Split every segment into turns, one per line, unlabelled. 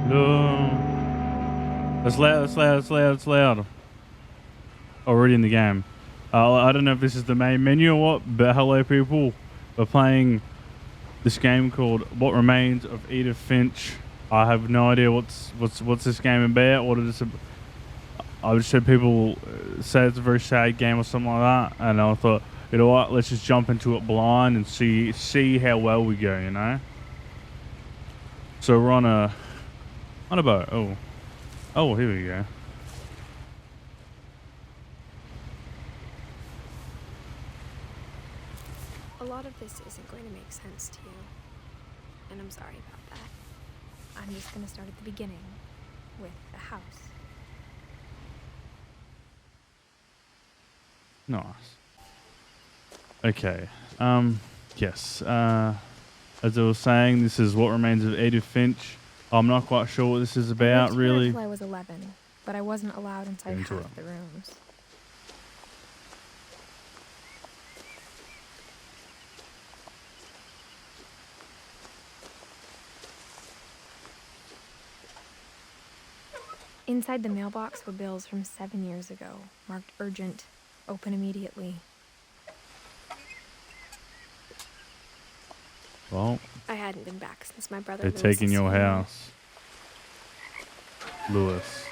No. It's loud, it's loud, it's loud, it's loud. Already in the game. I don't know if this is the main menu or what, but hello people. We're playing this game called What Remains of Edith Finch. I have no idea what's this game about. What it is. I just heard people say it's a very sad game or something like that, and I thought, you know what, let's just jump into it blind and see how well we go, you know. So we're on a boat. Oh, here we go.
A lot of this isn't going to make sense to you, and I'm sorry about that. I'm just going to start at the beginning, with the house.
Nice. Okay. Yes. As I was saying, this is What Remains of Edith Finch. I'm not quite sure what this is about, really.
Until I was 11, but I wasn't allowed inside half the rooms. Inside the mailbox were bills from 7 years ago, marked urgent, open immediately.
Well,
I hadn't been back since my brother.
They're taking your house, Lewis.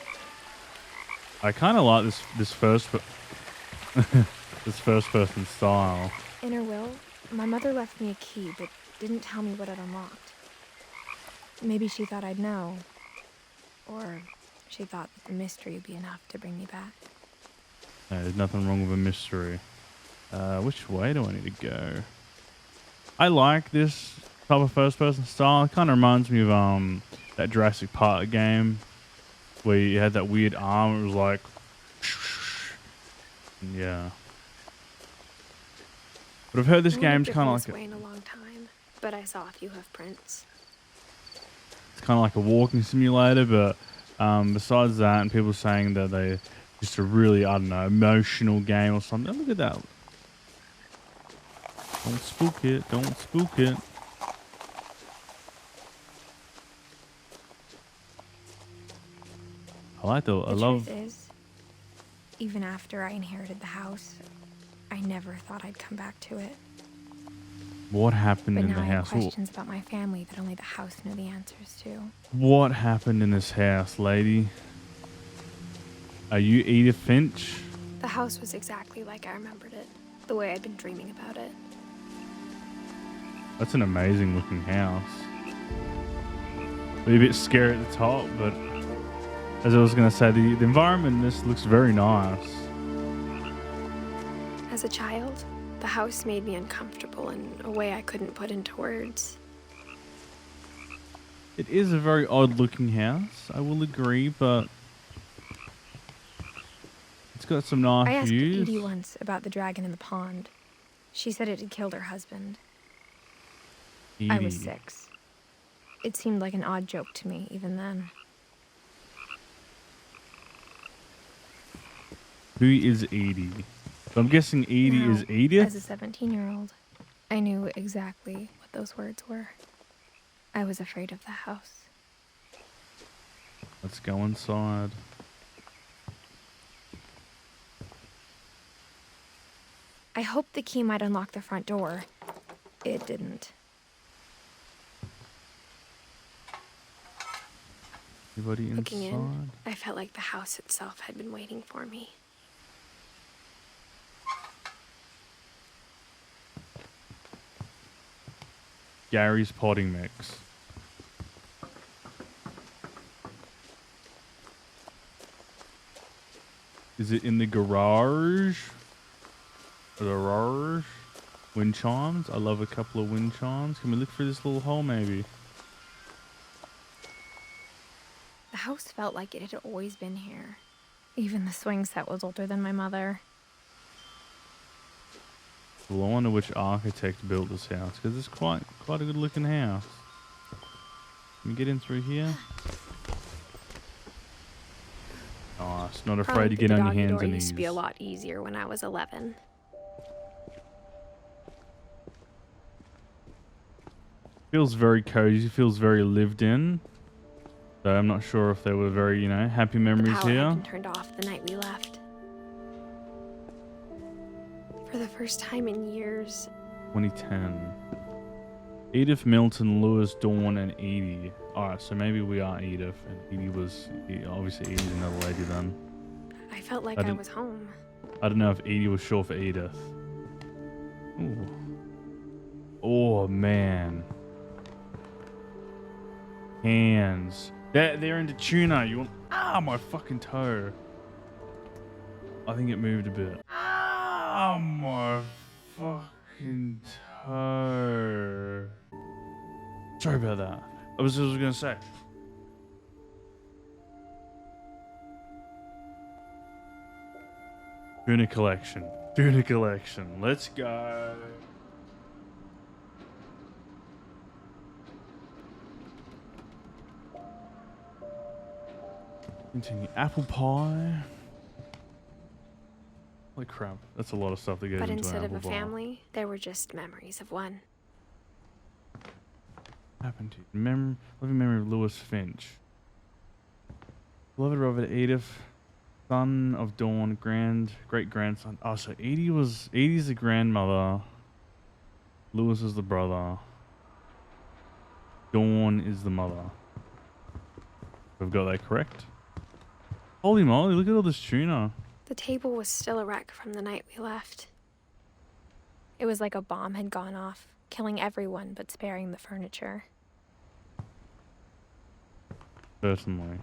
I kind of like this first person style.
In her will, my mother left me a key, but didn't tell me what it unlocked. Maybe she thought I'd know, or she thought that the mystery would be enough to bring me back.
There's nothing wrong with a mystery. Which way do I need to go? I like this type of first-person style. It kind of reminds me of that Jurassic Park game where you had that weird arm. It was like, yeah. But I've heard this game's kind of like
in a long time, but I saw a few hoof prints.
It's kind of like a walking simulator, but besides that, and people saying that they just a really, I don't know, emotional game or something. Look at that. Don't spook it. Don't spook it. I love.
The truth is, even after I inherited the house, I never thought I'd come back to it.
What happened in the house?
But now I have questions about my family that only the house knew the answers to.
What happened in this house, lady? Are you Edith Finch?
The house was exactly like I remembered it, the way I'd been dreaming about it.
That's an amazing looking house. Be a bit scary at the top, but as I was going to say, the environment in this looks very nice.
As a child, the house made me uncomfortable in a way I couldn't put into words.
It is a very odd looking house, I will agree, but it's got some nice views.
I asked Edie once about the dragon in the pond. She said it had killed her husband.
Edie.
I was 6. It seemed like an odd joke to me, even then.
Who is Edie? I'm guessing Edie is Edith?
As a 17-year-old, I knew exactly what those words were. I was afraid of the house.
Let's go inside.
I hoped the key might unlock the front door. It didn't.
Anybody inside?
Looking in, I felt like the house itself had been waiting for me.
Gary's potting mix. Is it in the garage? Garage? Wind chimes? I love a couple of wind chimes. Can we look for this little hole maybe?
The house felt like it had always been here. Even the swing set was older than my mother.
Well, I wonder which architect built this house, because it's quite a good looking house. Can we get in through here? Nice. Not afraid to get on your hands and knees.
Used to be a lot easier when I was 11.
Feels very cozy. Feels very lived in. So I'm not sure if there were very, you know, happy
The
memories
power had
here.
been turned off the night we left. For the first time in years,
2010. Edith, Milton, Lewis, Dawn, and Edie. Alright, so maybe we are Edith, and Edie was... Obviously, Edie's another lady then.
I felt like I was home.
I don't know if Edie was short for Edith. Ooh. Oh, man. Hands. They're into tuna. You want... Ah, my fucking toe. I think it moved a bit. Ah, my fucking toe. Sorry about that. I was just gonna say. Tuna collection. Tuna collection. Let's go. Continue. Apple pie. Holy crap. That's a lot of stuff that goes
But
into an
instead of
apple
a
pie.
family, there were just memories of one.
Happened to living memory of Lewis Finch. Beloved Robert Edith, son of Dawn, great grandson. Oh, so Edie's the grandmother. Lewis is the brother. Dawn is the mother. We've got that correct. Holy moly, look at all this tuna.
The table was still a wreck from the night we left. It was like a bomb had gone off, killing everyone but sparing the furniture.
Certainly.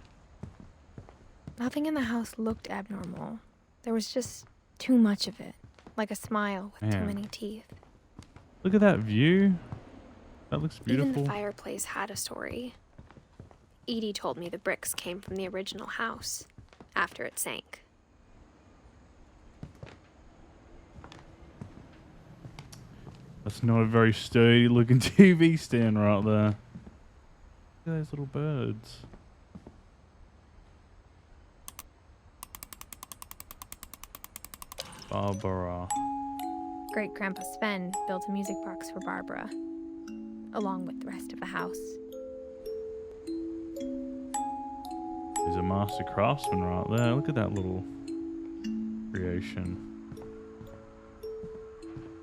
Nothing in the house looked abnormal. There was just too much of it, like a smile with too
Man.
many teeth.
Look at that view. That looks beautiful.
Even the fireplace had a story. Edie told me the bricks came from the original house, after it sank.
That's not a very sturdy looking TV stand right there. Look at those little birds. Barbara.
Great Grandpa Sven built a music box for Barbara, along with the rest of the house.
He's a master craftsman right there. Look at that little creation.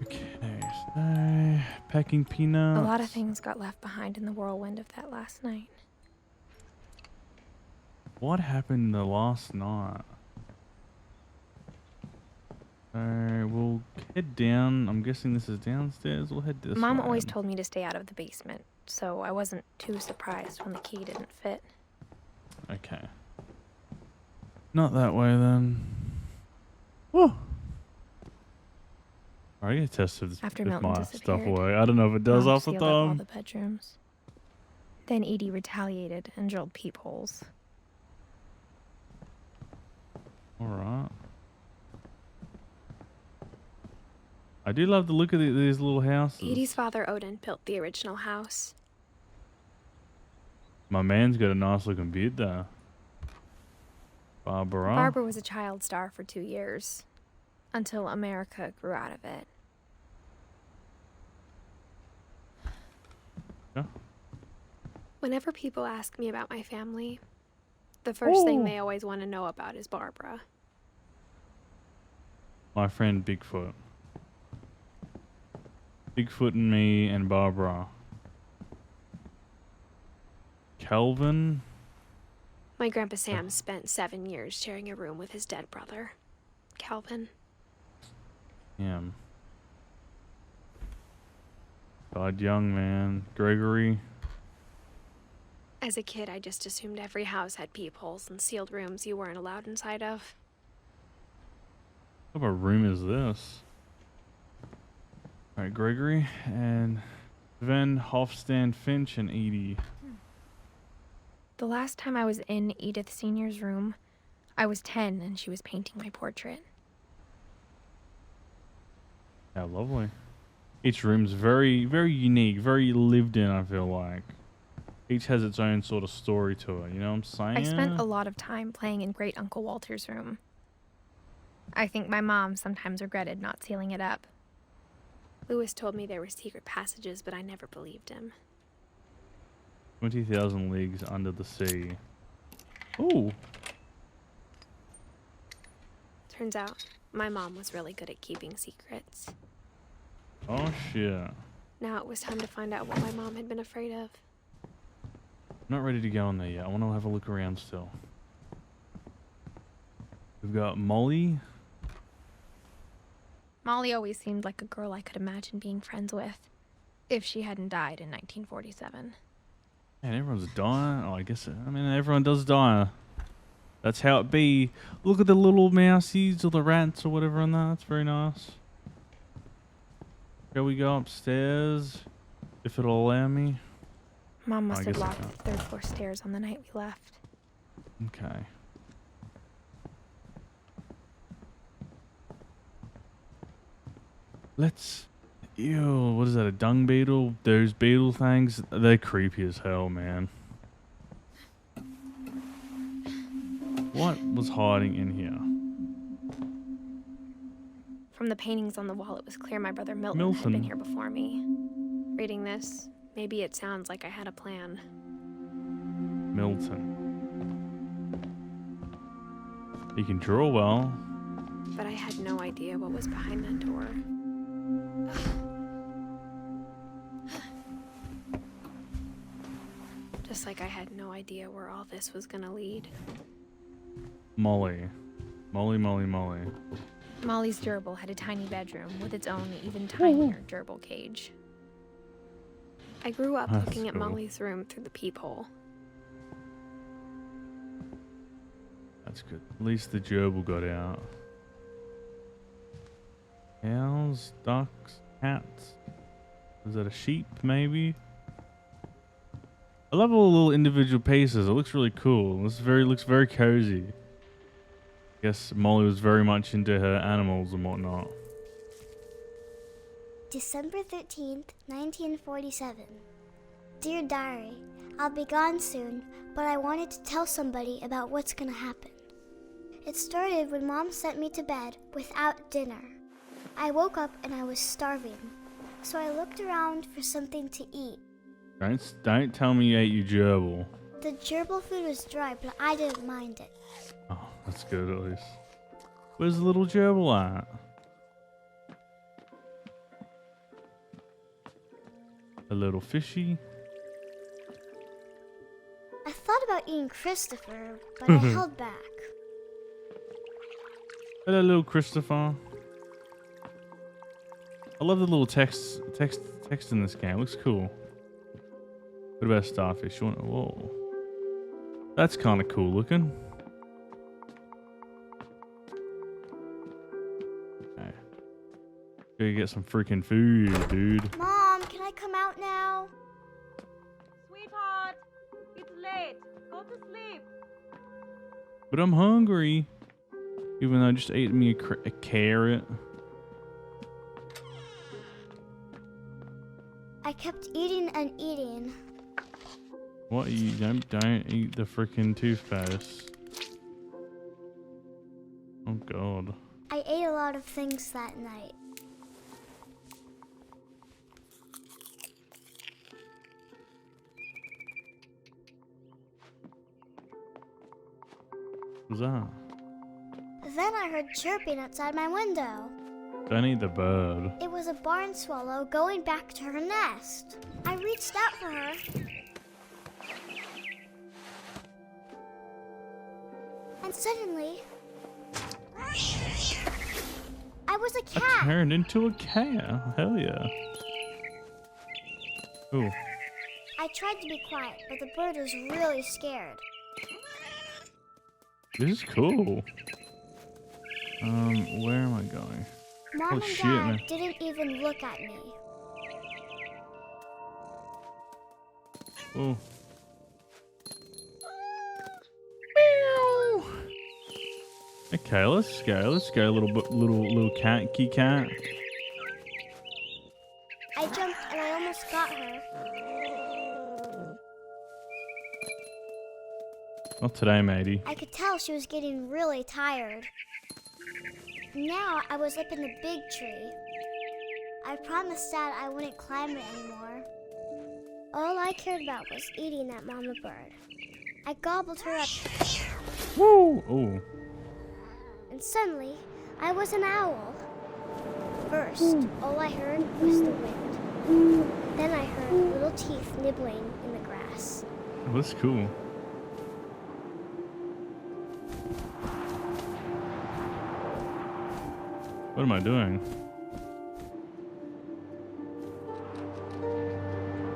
Okay, so packing peanuts.
A lot of things got left behind in the whirlwind of that last night.
What happened the last night? So we'll head down. I'm guessing this is downstairs. We'll head this
Mom
way.
always told me to stay out of the basement, so I wasn't too surprised when the key didn't fit.
Okay. Not that way then. Whoa. I gotta test if
After
my
Milton
stuff
disappeared,
away. I don't know if it does
Mom
off the
sealed up all
thumb.
the bedrooms. Then Edie retaliated and drilled peepholes.
Alright. I do love the look of these little houses.
Edie's father Odin built the original house.
My man's got a nice looking beard there. Barbara.
Barbara was a child star for 2 years, until America grew out of it.
Yeah.
Whenever people ask me about my family, the first thing they always want to know about is Barbara.
My friend Bigfoot. Bigfoot and me and Barbara. Calvin.
My Grandpa Sam spent 7 years sharing a room with his dead brother, Calvin.
Yeah. Died young, man. Gregory.
As a kid, I just assumed every house had peepholes and sealed rooms you weren't allowed inside of.
What type of room is this? Alright, Gregory and Sven, Hofstand, Finch, and Edie.
The last time I was in Edith Sr.'s room, I was 10 and she was painting my portrait.
Yeah, lovely. Each room's very, very unique, very lived in, I feel like. Each has its own sort of story to it, you know what I'm saying?
I spent a lot of time playing in Great Uncle Walter's room. I think my mom sometimes regretted not sealing it up. Lewis told me there were secret passages, but I never believed him.
20,000 leagues under the sea. Ooh.
Turns out, my mom was really good at keeping secrets.
Oh shit.
Now it was time to find out what my mom had been afraid of.
Not ready to go in there yet. I want to have a look around still. We've got Molly.
Molly always seemed like a girl I could imagine being friends with, if she hadn't died in 1947.
Man, everyone's dying. Oh, I guess, I mean, everyone does die. That's how it be. Look at the little mousies or the rats or whatever on that. That's very nice. Shall we go upstairs? If it'll allow me.
Mom
I
must have
guess I
locked
can't.
the third floor stairs on the night we left.
Okay. Let's... Ew, what is that, a dung beetle? Those beetle things, they're creepy as hell, man. What was hiding in here?
From the paintings on the wall, it was clear my brother Milton had been here before me. Reading this, maybe it sounds like I had a plan.
Milton. He can draw well.
But I had no idea what was behind that door. Just like I had no idea where all this was gonna lead.
Molly. Molly, Molly, Molly.
Molly's gerbil had a tiny bedroom with its own even tinier gerbil cage. I grew up
That's
looking at
cool.
Molly's room through the peephole.
That's good. At least the gerbil got out. Cows, ducks, cats. Is that a sheep, maybe? I love all the little individual pieces. It looks really cool. Looks very cozy. I guess Molly was very much into her animals and whatnot.
December 13th, 1947. Dear Diary, I'll be gone soon, but I wanted to tell somebody about what's gonna happen. It started when Mom sent me to bed without dinner. I woke up and I was starving, so I looked around for something to eat.
Don't tell me you ate your gerbil.
The gerbil food was dry, but I didn't mind it.
Oh, that's good at least. Where's the little gerbil at? A little fishy.
I thought about eating Christopher, but I held back.
Hello, little Christopher. I love the little text in this game. It looks cool. What about starfish? Whoa. That's kind of cool looking. Okay. Go get some freaking food, dude.
Mom, can I come out now?
Sweetheart, it's late. Go to sleep.
But I'm hungry. Even though I just ate me a carrot.
I kept eating and eating.
What you don't eat the freaking toothpaste. Oh god.
I ate a lot of things that night.
What's that?
Then I heard chirping outside my window.
Don't eat the bird.
It was a barn swallow going back to her nest. I reached out for her. And suddenly, I was a
I
cat.
turned into a cat. Hell yeah. Ooh.
I tried to be quiet, but the bird was really scared.
This is cool. Where am I going?
Mom
Oh,
and
shit,
Dad
man.
didn't even look at me.
Oh. Okay, let's go. Let's go, little key cat.
I jumped and I almost got her.
Not today, matey.
I could tell she was getting really tired. Now I was up in the big tree. I promised Dad I wouldn't climb it anymore. All I cared about was eating that mama bird. I gobbled her up,
Woo! Oh.
and suddenly, I was an owl. First, all I heard was the wind. Then I heard little teeth nibbling in the grass.
That's cool. What am I doing?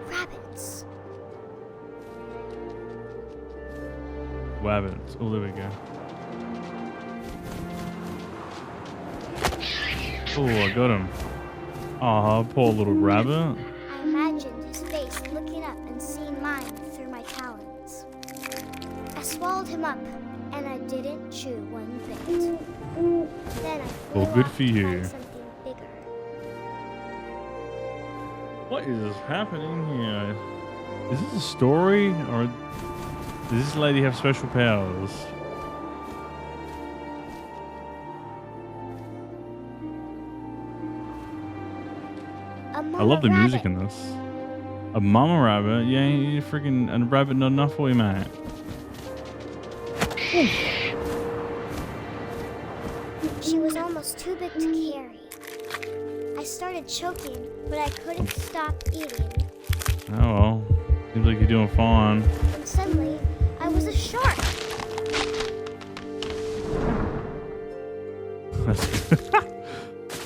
Rabbits.
Wabbits. Oh, there we go. Oh, I got him. Aw, poor little rabbit.
I imagined his face looking up and seeing mine through my talons. I swallowed him up, and I didn't chew one bit. Then I flew
Well, good
off
for
to
you.
find something bigger.
What is happening here? Is this a story, or does this lady have special powers? I love the music in this. A mama rabbit? Yeah, you freaking a rabbit not enough for you, mate.
She was almost too big to carry. I started choking, but I couldn't stop eating.
Oh well. Seems like you're doing fine.
And suddenly, I was a shark.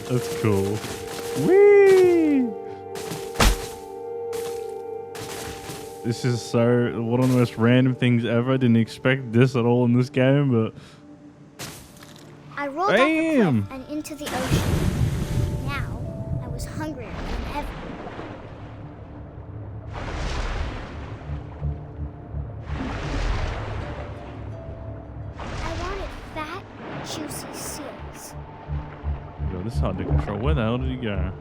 That's cool. Whee! This is so one of the most random things ever. I didn't expect this at all in this game, but
I rolled off the
Bam!
cliff and into the ocean. Now, I was hungrier than ever. I wanted fat, juicy seals.
yo, this is hard to control. Where the hell did he go?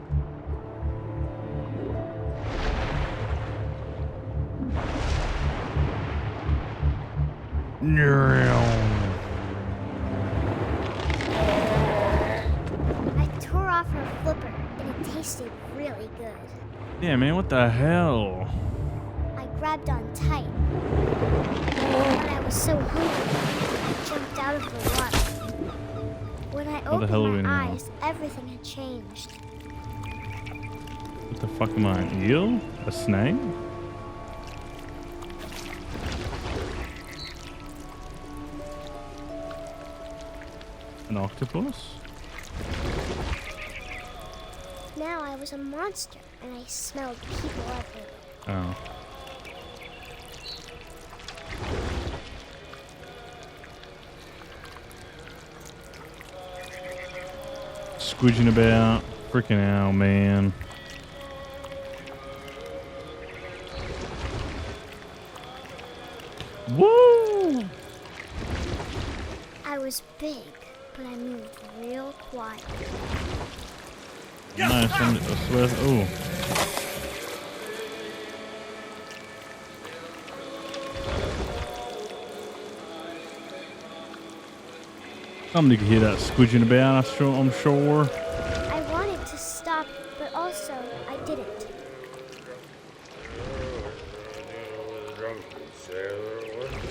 I tore off her flipper, and it tasted really good.
Yeah, man, what the hell?
I grabbed on tight. When I was so hungry, I jumped out of the water. When I
What the hell are we
opened my
now?
eyes, everything had changed.
What the fuck am I? An eel? A snake? An octopus?
Now I was a monster, and I smelled people everywhere.
Oh. Squidging about. Freaking out, man. Woo!
I was big, but I moved real quiet.
Nice. I swear. Oh. Somebody could hear that squidging about, I'm sure.
I wanted to stop, but also I didn't.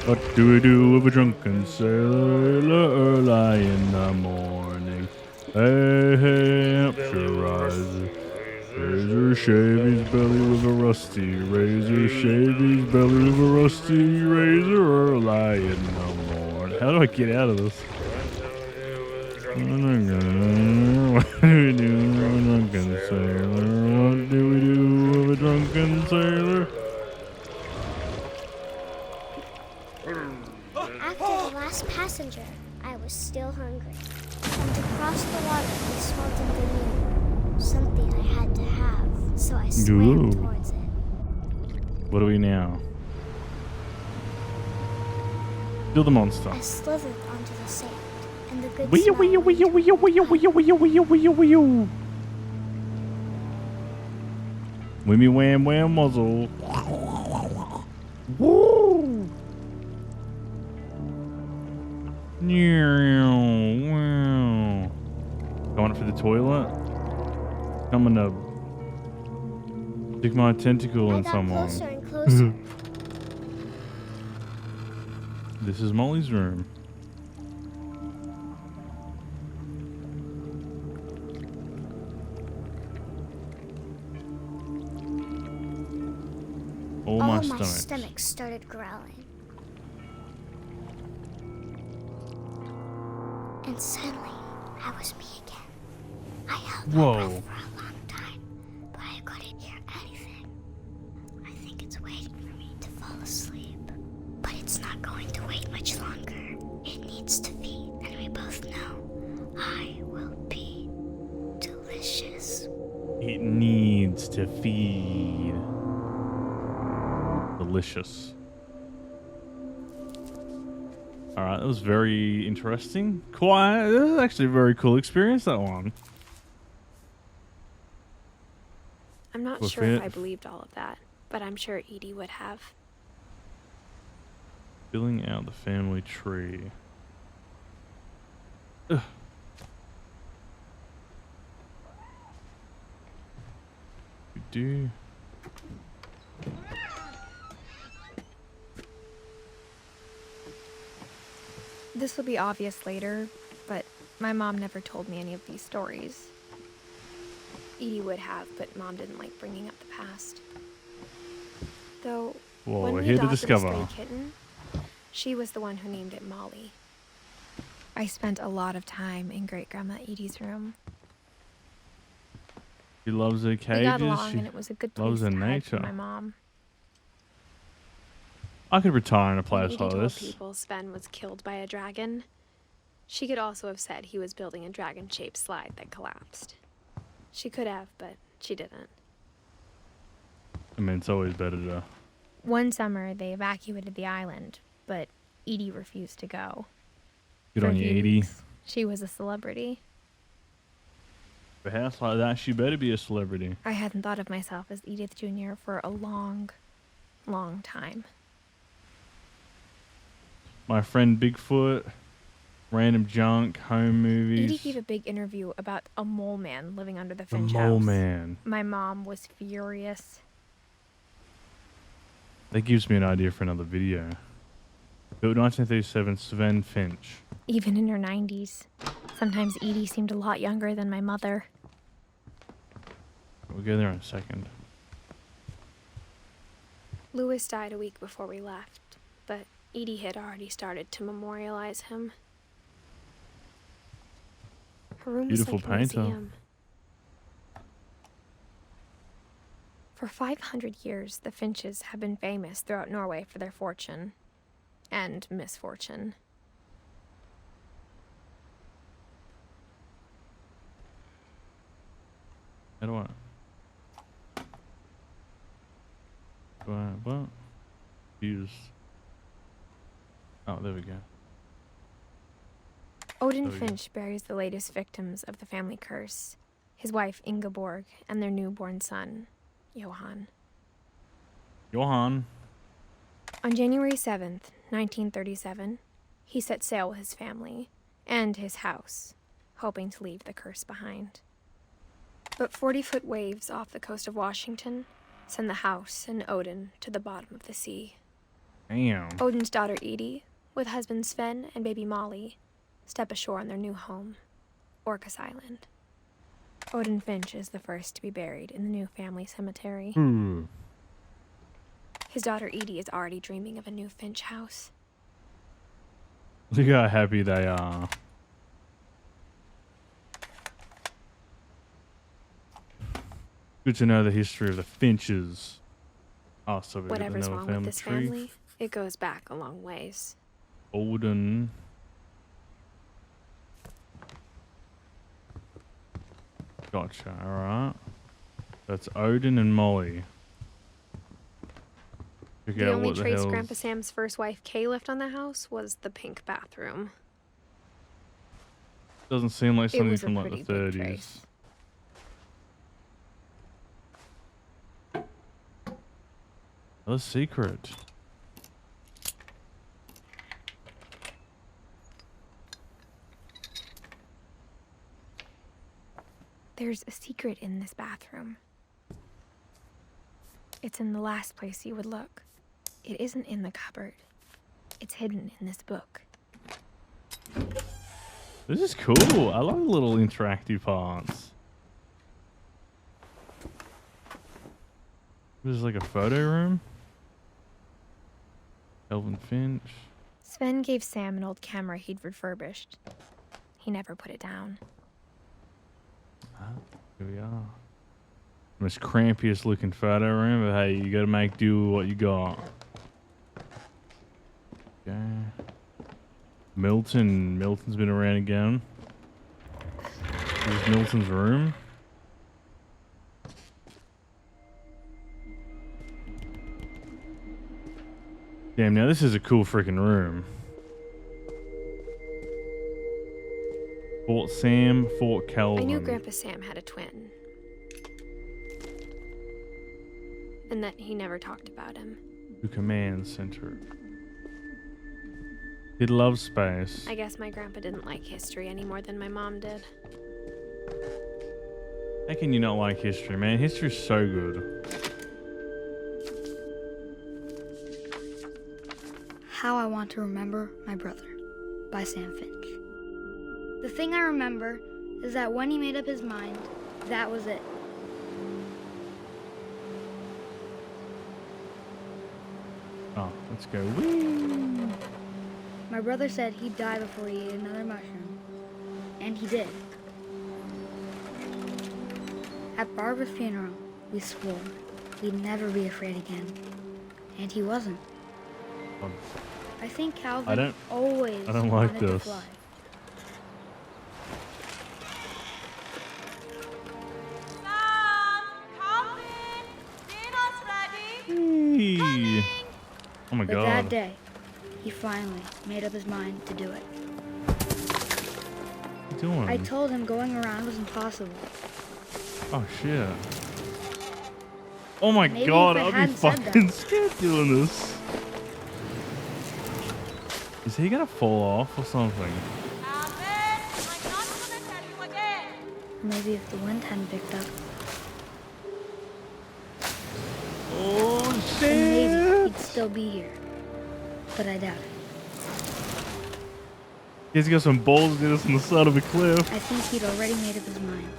What do we do with a drunken sailor early in the morning? Hey, hey, Hampshire riser. Razor shave his belly with a rusty razor. Shave his belly with a rusty razor early in the morning. How do I get out of this? What do we do with a drunken sailor? What do we do with a drunken sailor?
After the last passenger, I was still hungry. And to cross the water, I smelled something new. Something I had to have, so I swam
Ooh.
towards it.
What are we now? Kill the monster.
I slithered onto the sand, and the good
Wee
smell
wee wee
went
wee wee wee wee wee wee wee. Wimmy wham wham muzzle. Woo! Wow. Going for the toilet? I'm gonna stick my tentacle
I
in
got
someone.
closer and closer.
This is Molly's room. All my
My
stomachs.
stomach started growling. And suddenly, I was me again. I held my
Whoa.
breath for a long time, but I couldn't hear anything. I think it's waiting for me to fall asleep. But it's not going to wait much longer. It needs to feed, and we both know I will be delicious.
It needs to feed. Delicious. Alright, that was very interesting. Quite, that was actually a very cool experience, that one.
I'm not
Well,
sure if
fit.
I believed all of that, but I'm sure Edie would have.
Filling out the family tree. Ugh. We do.
This will be obvious later, but my mom never told me any of these stories. Edie would have, but Mom didn't like bringing up the past. Though,
Whoa,
when
we're
we
here to
adopted a
discover.
stray kitten, she was the one who named it Molly. I spent a lot of time in Great-Grandma Edie's room.
She loves her cages.
We got along,
She
and it was a good
loves
place
her
to hide from
nature.
my mom.
I could retire in a
When
place
Edie
like
told
this.
people Sven was killed by a dragon, she could also have said he was building a dragon-shaped slide that collapsed. She could have, but she didn't.
I mean, it's always better to.
One summer, they evacuated the island, but Edie refused to go.
Good
For a
on you,
few
Edie.
weeks, she was a celebrity.
A house like that, she better be a celebrity.
I hadn't thought of myself as Edith Jr. for a long, long time.
My friend Bigfoot, random junk, home movies.
Edie gave a big interview about a mole man living under the
The
Finch
Mole
house.
Man.
My mom was furious.
That gives me an idea for another video. Built 1937, Sven Finch.
Even in her 90s. Sometimes Edie seemed a lot younger than my mother.
We'll go there in a second.
Louis died a week before we left, but Edie had already started to memorialize him. Her room
Beautiful
was like a
painter.
museum. For 500 years, the Finches have been famous throughout Norway for their fortune and misfortune.
How do I? What? Use. Oh, there we go.
Odin
There we go.
Finch buries the latest victims of the family curse, his wife Ingeborg and their newborn son, Johan.
Johan.
On January 7th, 1937, he set sail with his family and his house, hoping to leave the curse behind. But 40-foot waves off the coast of Washington send the house and Odin to the bottom of the sea.
Damn.
Odin's daughter Edie, with husband Sven and baby Molly, step ashore on their new home, Orcas Island. Odin Finch is the first to be buried in the new family cemetery.
Ooh.
His daughter Edie is already dreaming of a new Finch house.
Look how happy they are. Good to know the history of the Finches. Oh, so we got
Whatever's
another
wrong with
family
this
tree.
family, it goes back a long ways.
Odin. Gotcha, alright. That's Odin and Molly. Check
The
out
only
what the
trace
hell's-
Grandpa Sam's first wife Kay left on the house was the pink bathroom.
Doesn't seem like
It
something
was a
from like the
pretty big
30s.
trace.
The secret.
There's a secret in this bathroom. It's in the last place you would look. It isn't in the cupboard. It's hidden in this book.
This is cool. I love little interactive parts. This is like a photo room. Edith Finch.
Sven gave Sam an old camera he'd refurbished. He never put it down.
Here we are. Most crampiest looking photo room, but hey, you gotta make do with what you got. Okay. Milton's been around again. This is Milton's room. Damn, now this is a cool freaking room. Fort Sam, Fort Calvin.
I knew Grandpa Sam had a twin. And that he never talked about him.
To command center. He loves space.
I guess my grandpa didn't like history any more than my mom did.
How can you not like history, man? History's so good.
How I Want to Remember My Brother by Sam Finch. The thing I remember is that when he made up his mind, that was it.
Oh, let's go. Whee!
My brother said he'd die before he ate another mushroom. And he did. At Barbara's funeral, we swore we'd never be afraid again. And he wasn't. I think Calvin always
I don't
wanted
like
to
this.
fly.
Sam, Calvin, dinner's ready.
Hey. Oh my
But
god.
that day, he finally made up his mind to do it.
What are you doing?
I told him going around was impossible.
Oh shit. Oh my
Maybe
god,
if I
I'd be
hadn't said
fucking
that.
scared doing this. Is he gonna fall off or something?
Calvin, I'm not gonna tell you again.
Maybe if the wind hadn't picked up,
Oh
then maybe
shit!
he'd still be here. But I doubt it.
He's got some balls in us on the side of a cliff.
I think he'd already made up his mind.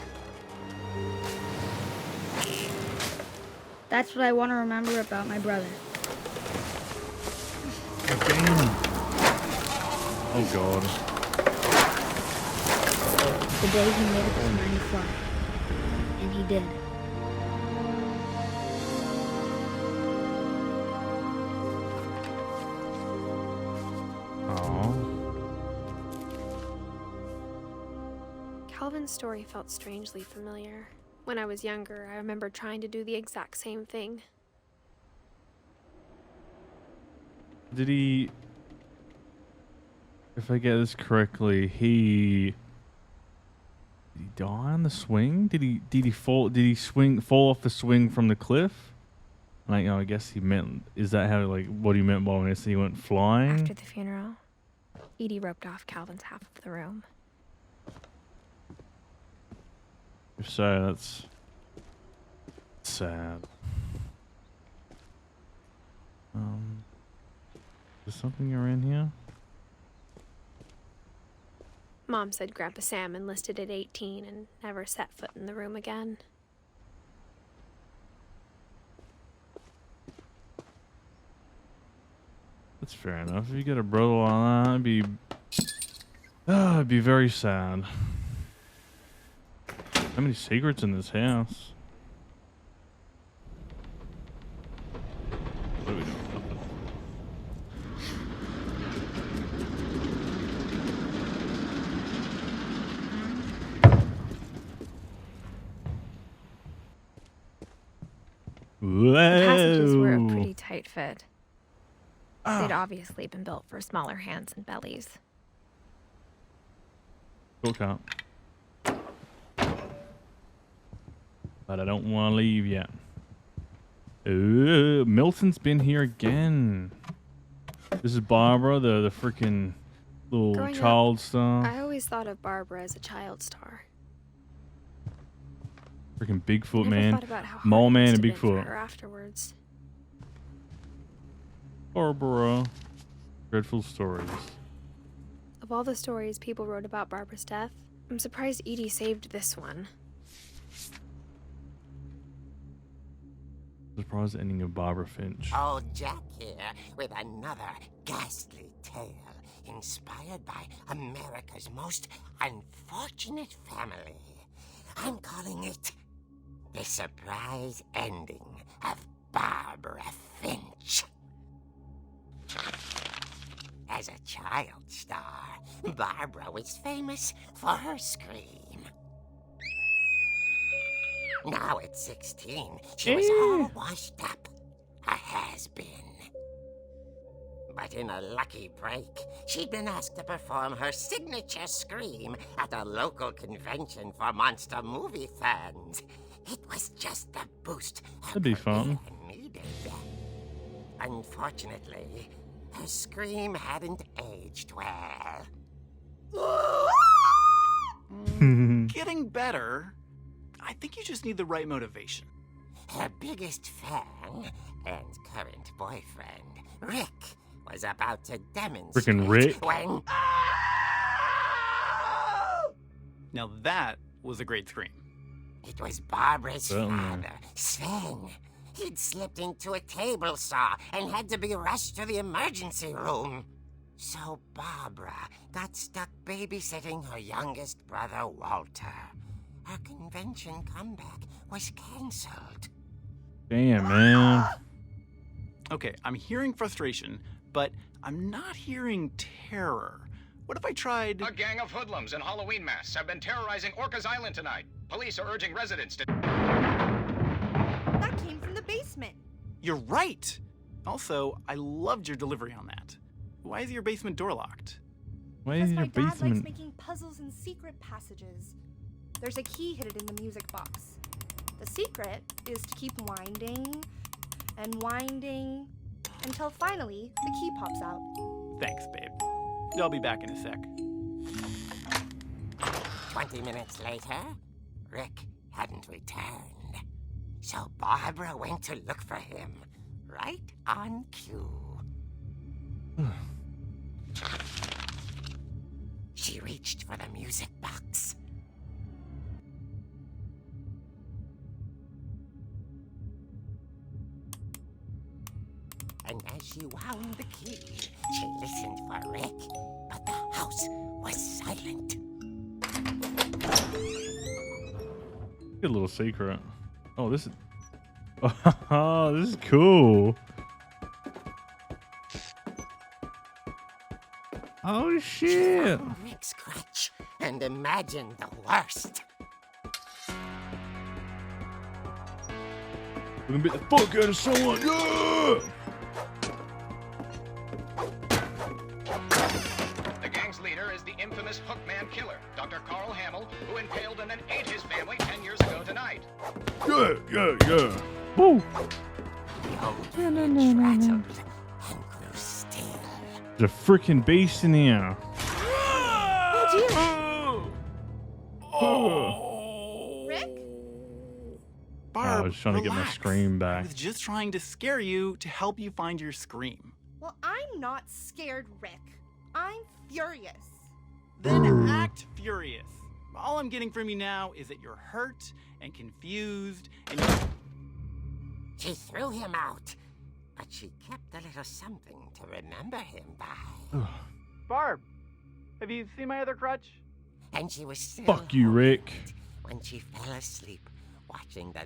That's what I want to remember about my brother.
Damn. Oh god.
The day he made up his mind to fly. And he did.
Calvin's story felt strangely familiar. When I was younger, I remember trying to do the exact same thing.
Did he, if I get this correctly, did he die on the swing? Did he fall off the swing from the cliff? Like, oh, I guess he meant, is that how, like, what he meant by when he went flying?
After the funeral, Edie roped off Calvin's half of the room.
If so, that's sad. Is something around here?
Mom said Grandpa Sam enlisted at 18 and never set foot in the room again.
That's fair enough. If you get a brother like that, it'd be very sad. How many secrets in this house? What are we doing?
The passages were a
Whoa.
pretty tight fit. They'd obviously been built for smaller hands and bellies.
Cool cut. But I don't want to leave yet. Ooh, Milton's been here again. This is Barbara, the freaking little
Growing
child star.
I always thought of Barbara as a child star.
Freaking Bigfoot,
I never
man.
thought about how hard
Mole
it
man
must
and
have been for
Bigfoot.
her afterwards.
Barbara. Dreadful stories.
Of all the stories people wrote about Barbara's death, I'm surprised Edie saved this one.
Surprise ending of Barbara Finch.
Old Jack here with another ghastly tale inspired by America's most unfortunate family. I'm calling it The Surprise Ending of Barbara Finch. As a child star, Barbara was famous for her scream. Now at 16, she was all washed up, a has-been. But in a lucky break, she'd been asked to perform her signature scream at a local convention for monster movie fans. It was just the boost her
That'd be fun.
career needed. Unfortunately, her scream hadn't aged well.
Getting better. I think you just need the right motivation.
Her biggest fan and current boyfriend, Rick, was about to demonstrate
Frickin' Rick.
when...
Now that was a great scream.
It was Barbara's
Certainly.
father, Sven. He'd slipped into a table saw and had to be rushed to the emergency room. So Barbara got stuck babysitting her youngest brother, Walter. Her convention comeback was cancelled.
Damn, man.
Okay, I'm hearing frustration, but I'm not hearing terror. What if I tried...
A gang of hoodlums in Halloween masks have been terrorizing Orcas Island tonight. Police are urging residents to...
That came from the basement.
You're right! Also, I loved your delivery on that. Why is your basement door locked?
Why is
Because my
your
dad likes
basement?
making puzzles and secret passages. There's a key hidden in the music box. The secret is to keep winding and winding until finally the key pops out.
Thanks, babe. I'll be back in a sec.
20 minutes later, Rick hadn't returned. So Barbara went to look for him, right on cue. She reached for the music box. And as she wound the key, she listened for Rick, but the house was silent.
Good little secret. Oh, this is. Oh, this is cool. Oh shit!
Found Rick's crutch and imagined the worst.
We're gonna beat the fuck out of someone. Yeah!
The gang's leader is the infamous Hookman killer, Dr. Carl Hamill, who impaled and then ate his family 10 years ago tonight.
Yeah. Woo!
The old Finch rattled and grew still.
There's a freaking beast in here.
Rick?
Barb,
I was trying to get my
relax.
scream
I
back.
was just trying to scare you to help you find your scream.
Well, I'm not scared, Rick. I'm furious.
Then act furious. All I'm getting from you now is that you're hurt and confused and
She threw him out, but she kept a little something to remember him by.
Barb, have you seen my other crutch?
And she was still
Fuck you, Rick.
holding it when she fell asleep watching the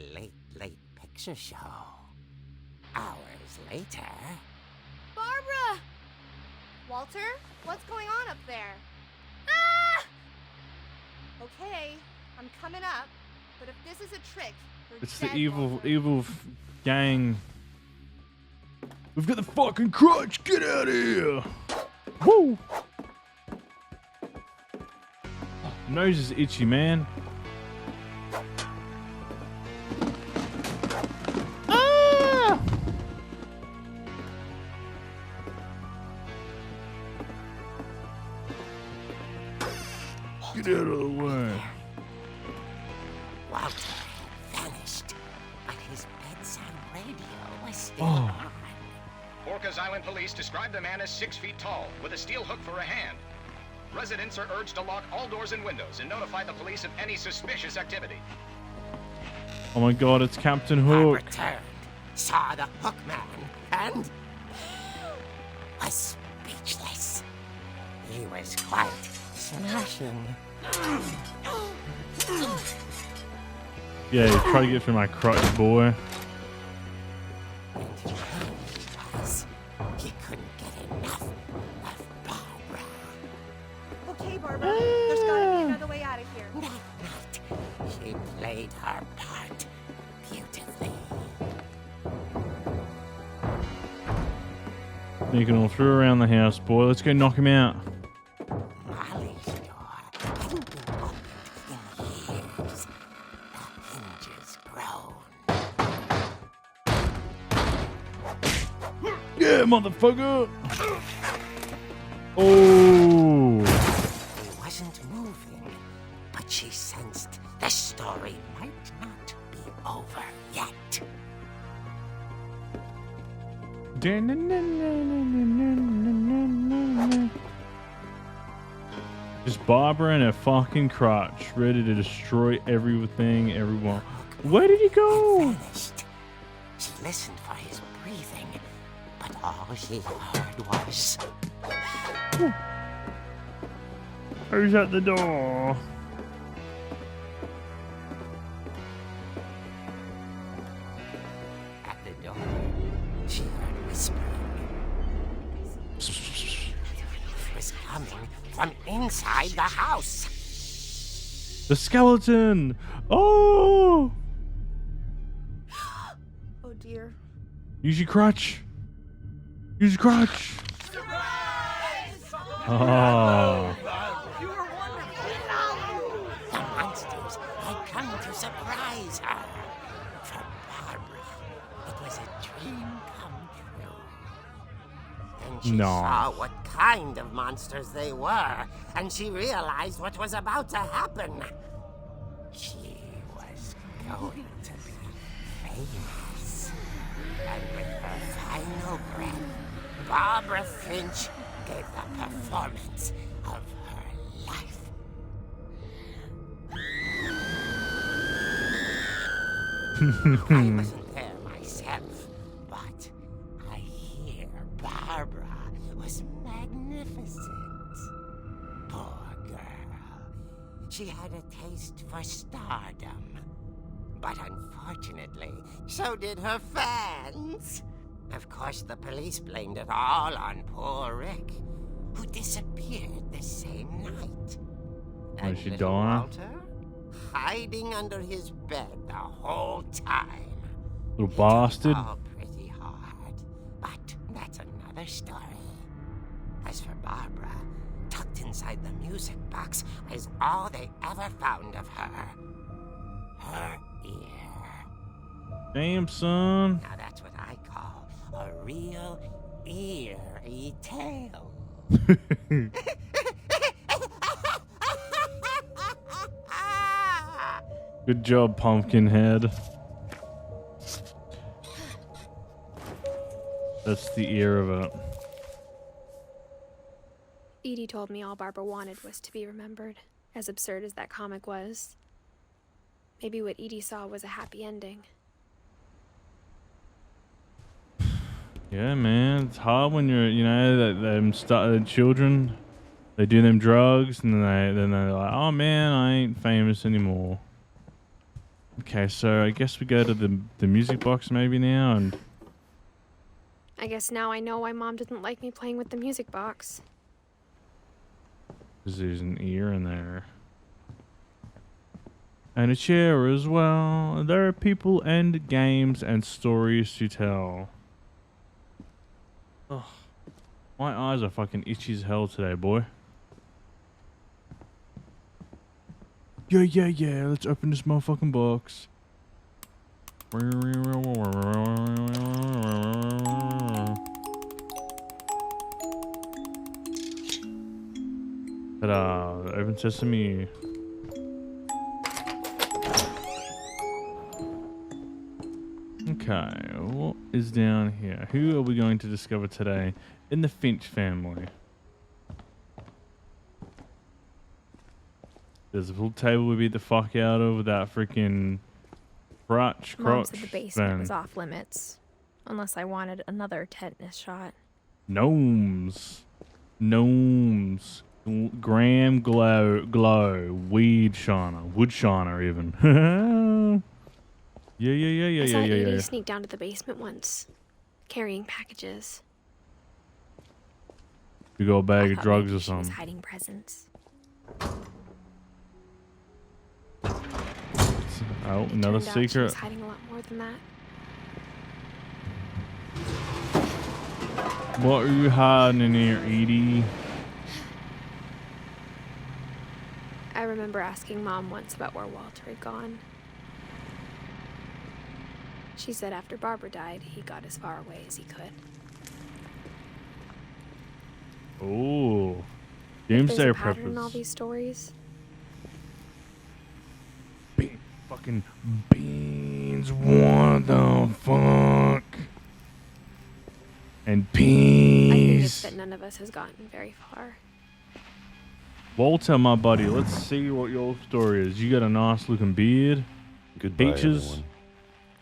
Late Picture Show. Hours later...
Barbara! Walter, what's going on up there? Ah! Okay, I'm coming up, but if this is a trick, you're
It's the
dead,
evil
Walter.
gang. We've got the fucking crutch. Get out of here. Woo! Nose is itchy, man. Ah! Get out of the way.
Walter had still on.
Orcas Island police describe the man as 6 feet tall, with a steel hook for a hand. Residents are urged to lock all doors and windows and notify the police of any suspicious activity.
Oh my god, it's Captain
Bob
Hook.
returned, saw the hook man, and was speechless. He was quite smashing.
Yeah, you try to get through my crotch, boy.
And he realized he couldn't get enough of Barbara.
Okay, Barbara, there's gotta be another way out of here.
That night, she played her part beautifully.
Sneaking all through around the house, boy. Let's go knock him out.
Molly's door hadn't been opened in years. The hinges groaned.
Yeah, motherfucker! Oh!
He wasn't moving, but she sensed the story might not be over yet.
Just Barbara and her fucking crotch, ready to destroy everything, everyone. Where did he go?
Vanished. She listened for his breathing, but all she heard was
Who's at the door?
at the door. She heard whispering. It was coming from inside the house.
The skeleton! Oh!
Oh dear.
Use your crutch. Use your crutch. Oh.
The monsters had come to surprise her. For Barbara, it was a dream come true. Then she
No.
saw what kind of monsters they were, and she realized what was about to happen. She was going to be famous. And with her final breath, Barbara Finch gave the performance of her life. I wasn't there myself, but I hear Barbara was magnificent. Poor girl. She had a taste for stardom. But unfortunately, so did her fans. Of course, the police blamed it all on poor Rick, who disappeared the same night. And
she
little
die?
Walter, hiding under his bed the whole time.
Little bastard.
All pretty hard, but that's another story. As for Barbara, tucked inside the music box was all they ever found of her. Her ear.
Damn, son.
Now that's what I call a real eerie tale.
Good job, Pumpkinhead. That's the ear of it.
Edie told me all Barbara wanted was to be remembered, as absurd as that comic was. Maybe what Edie saw was a happy ending.
Yeah, man, it's hard when you're, you know, that children, they do them drugs, and then they're like, oh man, I ain't famous anymore. Okay, so I guess we go to the music box maybe now, and
I guess now I know why Mom didn't like me playing with the music box.
there's an ear in there. And a chair as well. There are people and games and stories to tell. Ugh. My eyes are fucking itchy as hell today, boy. Yeah. Let's open this motherfucking box. Ta-da! Open sesame. Okay, what is down here? Who are we going to discover today in the Finch family? There's a pool table we beat the fuck out of with that freaking crotch
Mom said the basement
thing.
was off limits, unless I wanted another tetanus shot.
Gnomes. Graham glow. Weed shiner. Wood shiner even. Yeah.
I saw Edie sneak down to the basement once, carrying packages.
You got a bag
I
of
thought
drugs
maybe
or
she was
something.
hiding presents.
Oh,
It
another
turned out she
secret.
was hiding a lot more than that.
What are you hiding in here, Edie?
I remember asking Mom once about where Walter had gone. She said after Barbara died, he got as far away as he could.
Oh,
There's
doomsday
a pattern in all
preppers.
these stories.
Fucking beans. What the fuck? And
I think
peas.
it's that none of us has gotten very far.
Walter, my buddy, let's see what your story is. You got a nice looking beard.
Goodbye,
Peaches.
everyone.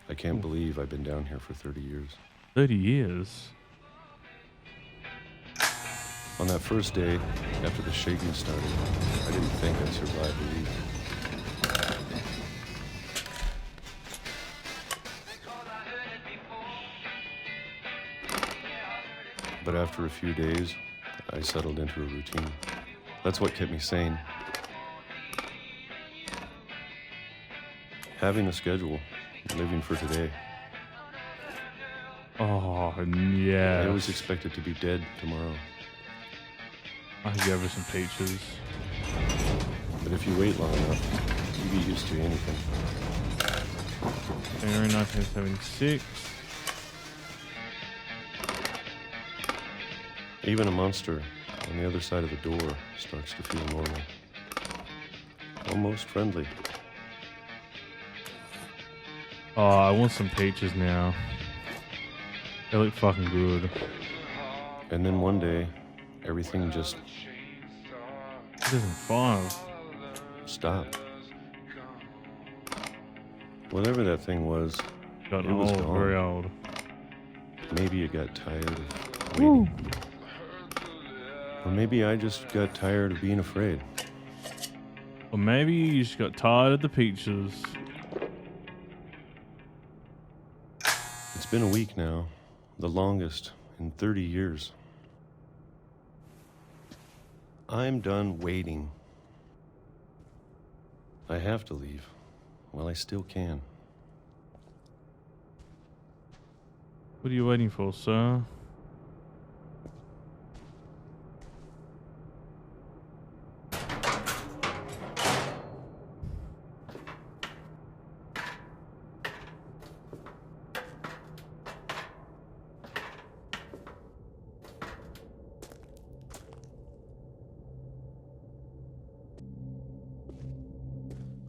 I can't believe I've been down here for 30 years.
30 years.
On that first day, after the shaking started, I didn't think I'd survive the week. But after a few days, I settled into a routine. That's what kept me sane. Having a schedule, living for today.
Oh, yeah.
I was expected to be dead tomorrow.
I could give her some peaches.
But if you wait long enough, you get used to anything.
January 1976.
Even a monster on the other side of the door starts to feel normal. Almost friendly.
Oh, I want some peaches now. They look fucking good.
And then one day, everything just
2005.
stopped. Whatever that thing was,
Got
it was
old,
gone.
very old.
Maybe it got tired of waiting. Or maybe I just got tired of being afraid.
Or maybe you just got tired of the peaches.
It's been a week now, the longest in 30 years. I'm done waiting. I have to leave while I still can.
What are you waiting for, sir?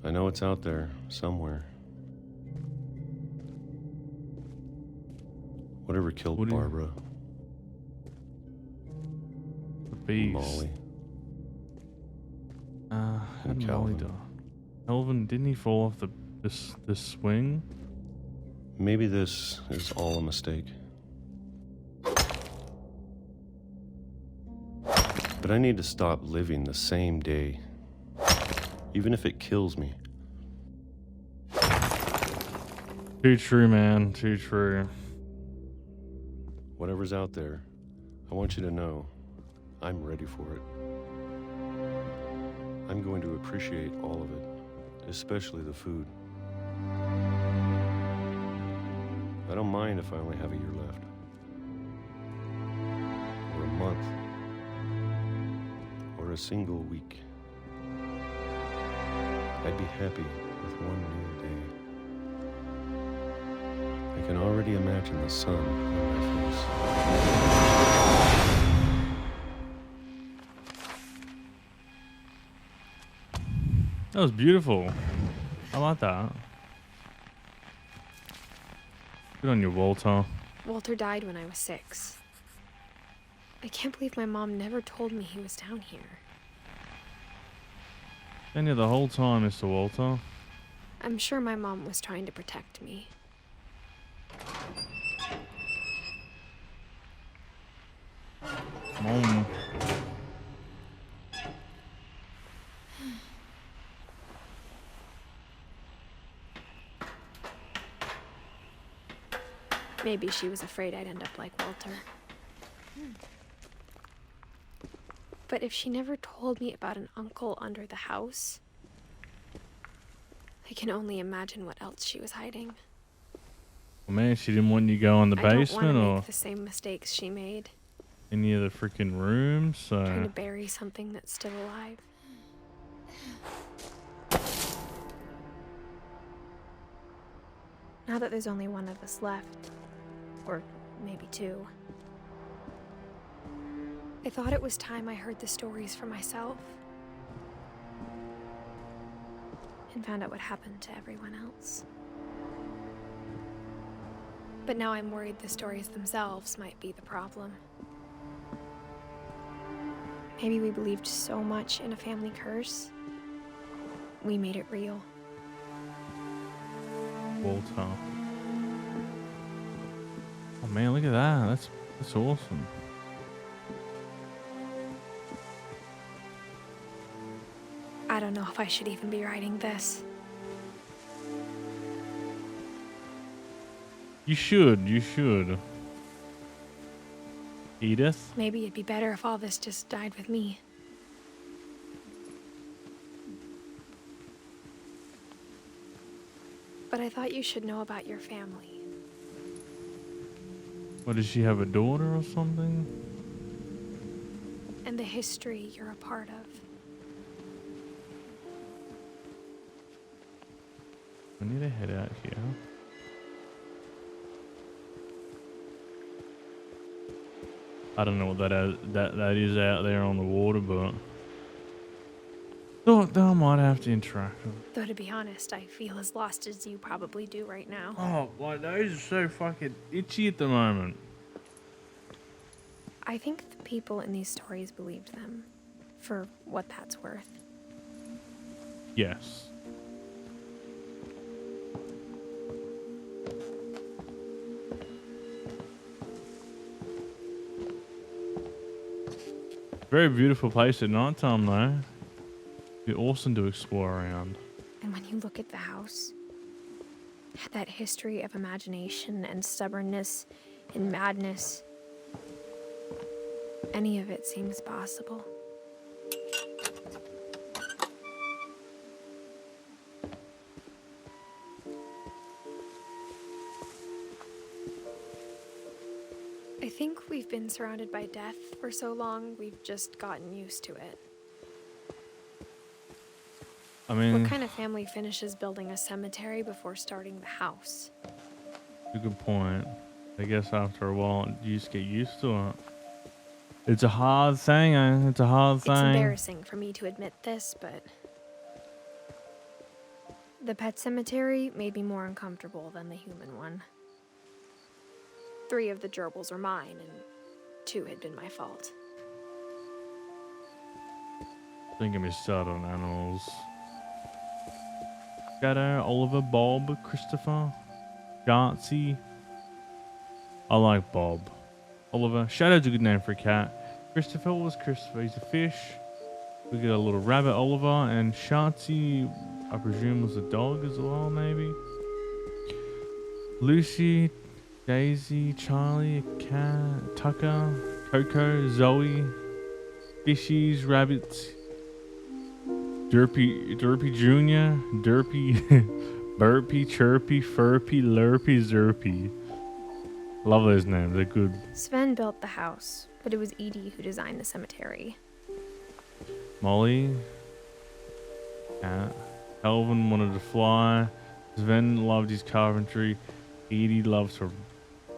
I know it's out there somewhere. Whatever killed
What do you-
Barbara,
The bees.
Molly,
How
and
did Molly
Calvin.
die? Calvin, didn't he fall off this swing?
Maybe this is all a mistake. But I need to stop living the same day, even if it kills me.
Too true, man. Too true.
Whatever's out there, I want you to know I'm ready for it. I'm going to appreciate all of it, especially the food. I don't mind if I only have a year left. Or a month. Or a single week. I'd be happy with one new day. I can already imagine the sun on my face.
That was beautiful. I like that. Good on you, Walter.
Walter died when I was 6. I can't believe my mom never told me he was down here.
Been here the whole time, Mr. Walter.
I'm sure my mom was trying to protect me.
Mom.
Maybe she was afraid I'd end up like Walter. But if she never told me about an uncle under the house, I can only imagine what else she was hiding.
Well, man, she didn't want you to go in the
I don't
basement
want to
or
make the same mistakes she made,
any of the freaking rooms.
trying to
So
bury something that's still alive. Now that there's only one of us left, or maybe 2, I thought it was time I heard the stories for myself and found out what happened to everyone else. But now I'm worried the stories themselves might be the problem. Maybe we believed so much in a family curse, we made it real.
Walter. Oh man, look at that. That's awesome.
I don't know if I should even be writing this.
You should. Edith?
Maybe it'd be better if all this just died with me. But I thought you should know about your family.
What, does she have a daughter or something?
And the history you're a part of.
We need to head out here. I don't know what that is out there on the water, but thought I might have to interact with it.
Though to be honest, I feel as lost as you probably do right now.
Oh, my nose is so fucking itchy at the moment.
I think the people in these stories believed them, for what that's worth.
Yes. Very beautiful place at night time, though. Be awesome to explore around.
And when you look at the house, that history of imagination and stubbornness and madness, any of it seems possible. I think we've been surrounded by death for so long, we've just gotten used to it.
I mean,
What kind of family finishes building a cemetery before starting the house?
a good point. I guess after a while, you just get used to it. It's a hard thing, It's a hard thing.
It's embarrassing for me to admit this, but the pet cemetery made me more uncomfortable than the human one. 3 of the gerbils are mine, and 2 had been my fault.
Don't get me started on animals. Shadow, Oliver, Bob, Christopher, Gartsy. I like Bob. Oliver. Shadow's a good name for a cat. Christopher was Christopher. He's a fish. We got a little rabbit, Oliver, and Shartsy, I presume, was a dog as well, maybe. Lucy, Daisy, Charlie, a cat, Tucker, Coco, Zoe, fishies, rabbits, Derpy Jr., Derpy, Burpy, Chirpy, Furpy, Lurpy, Zerpy. Love those names, they're good.
Sven built the house, but it was Edie who designed the cemetery.
Molly, cat. Elvin wanted to fly. Sven loved his carpentry. Edie loves to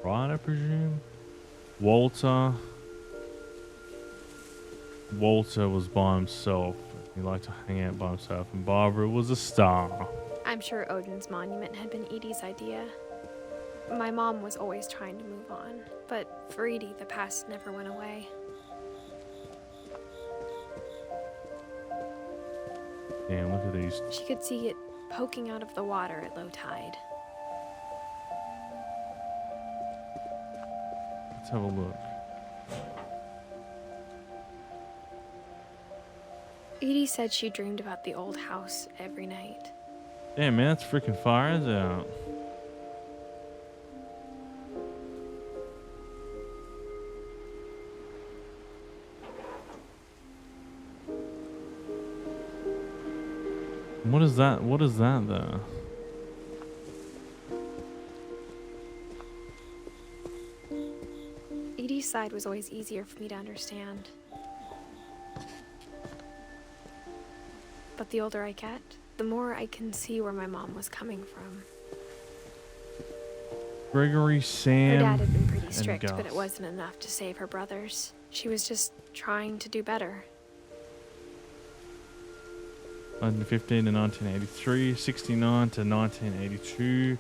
write, I presume. Walter was by himself. He liked to hang out by himself. And Barbara was a star.
I'm sure Odin's monument had been Edie's idea. My mom was always trying to move on, but for Edie, the past never went away.
Damn, look at these.
She could see it poking out of the water at low tide.
Let's have a look.
Edie said she dreamed about the old house every night.
Damn, man, that's freaking fires out. What is that? What is that though?
Edie's side was always easier for me to understand. But the older I get, the more I can see where my mom was coming from.
Gregory, Sam,
Her dad had been pretty
and
strict,
Gus.
but it wasn't enough to save her brothers. She was just trying to do better.
1915 to 1983, 69 to 1982,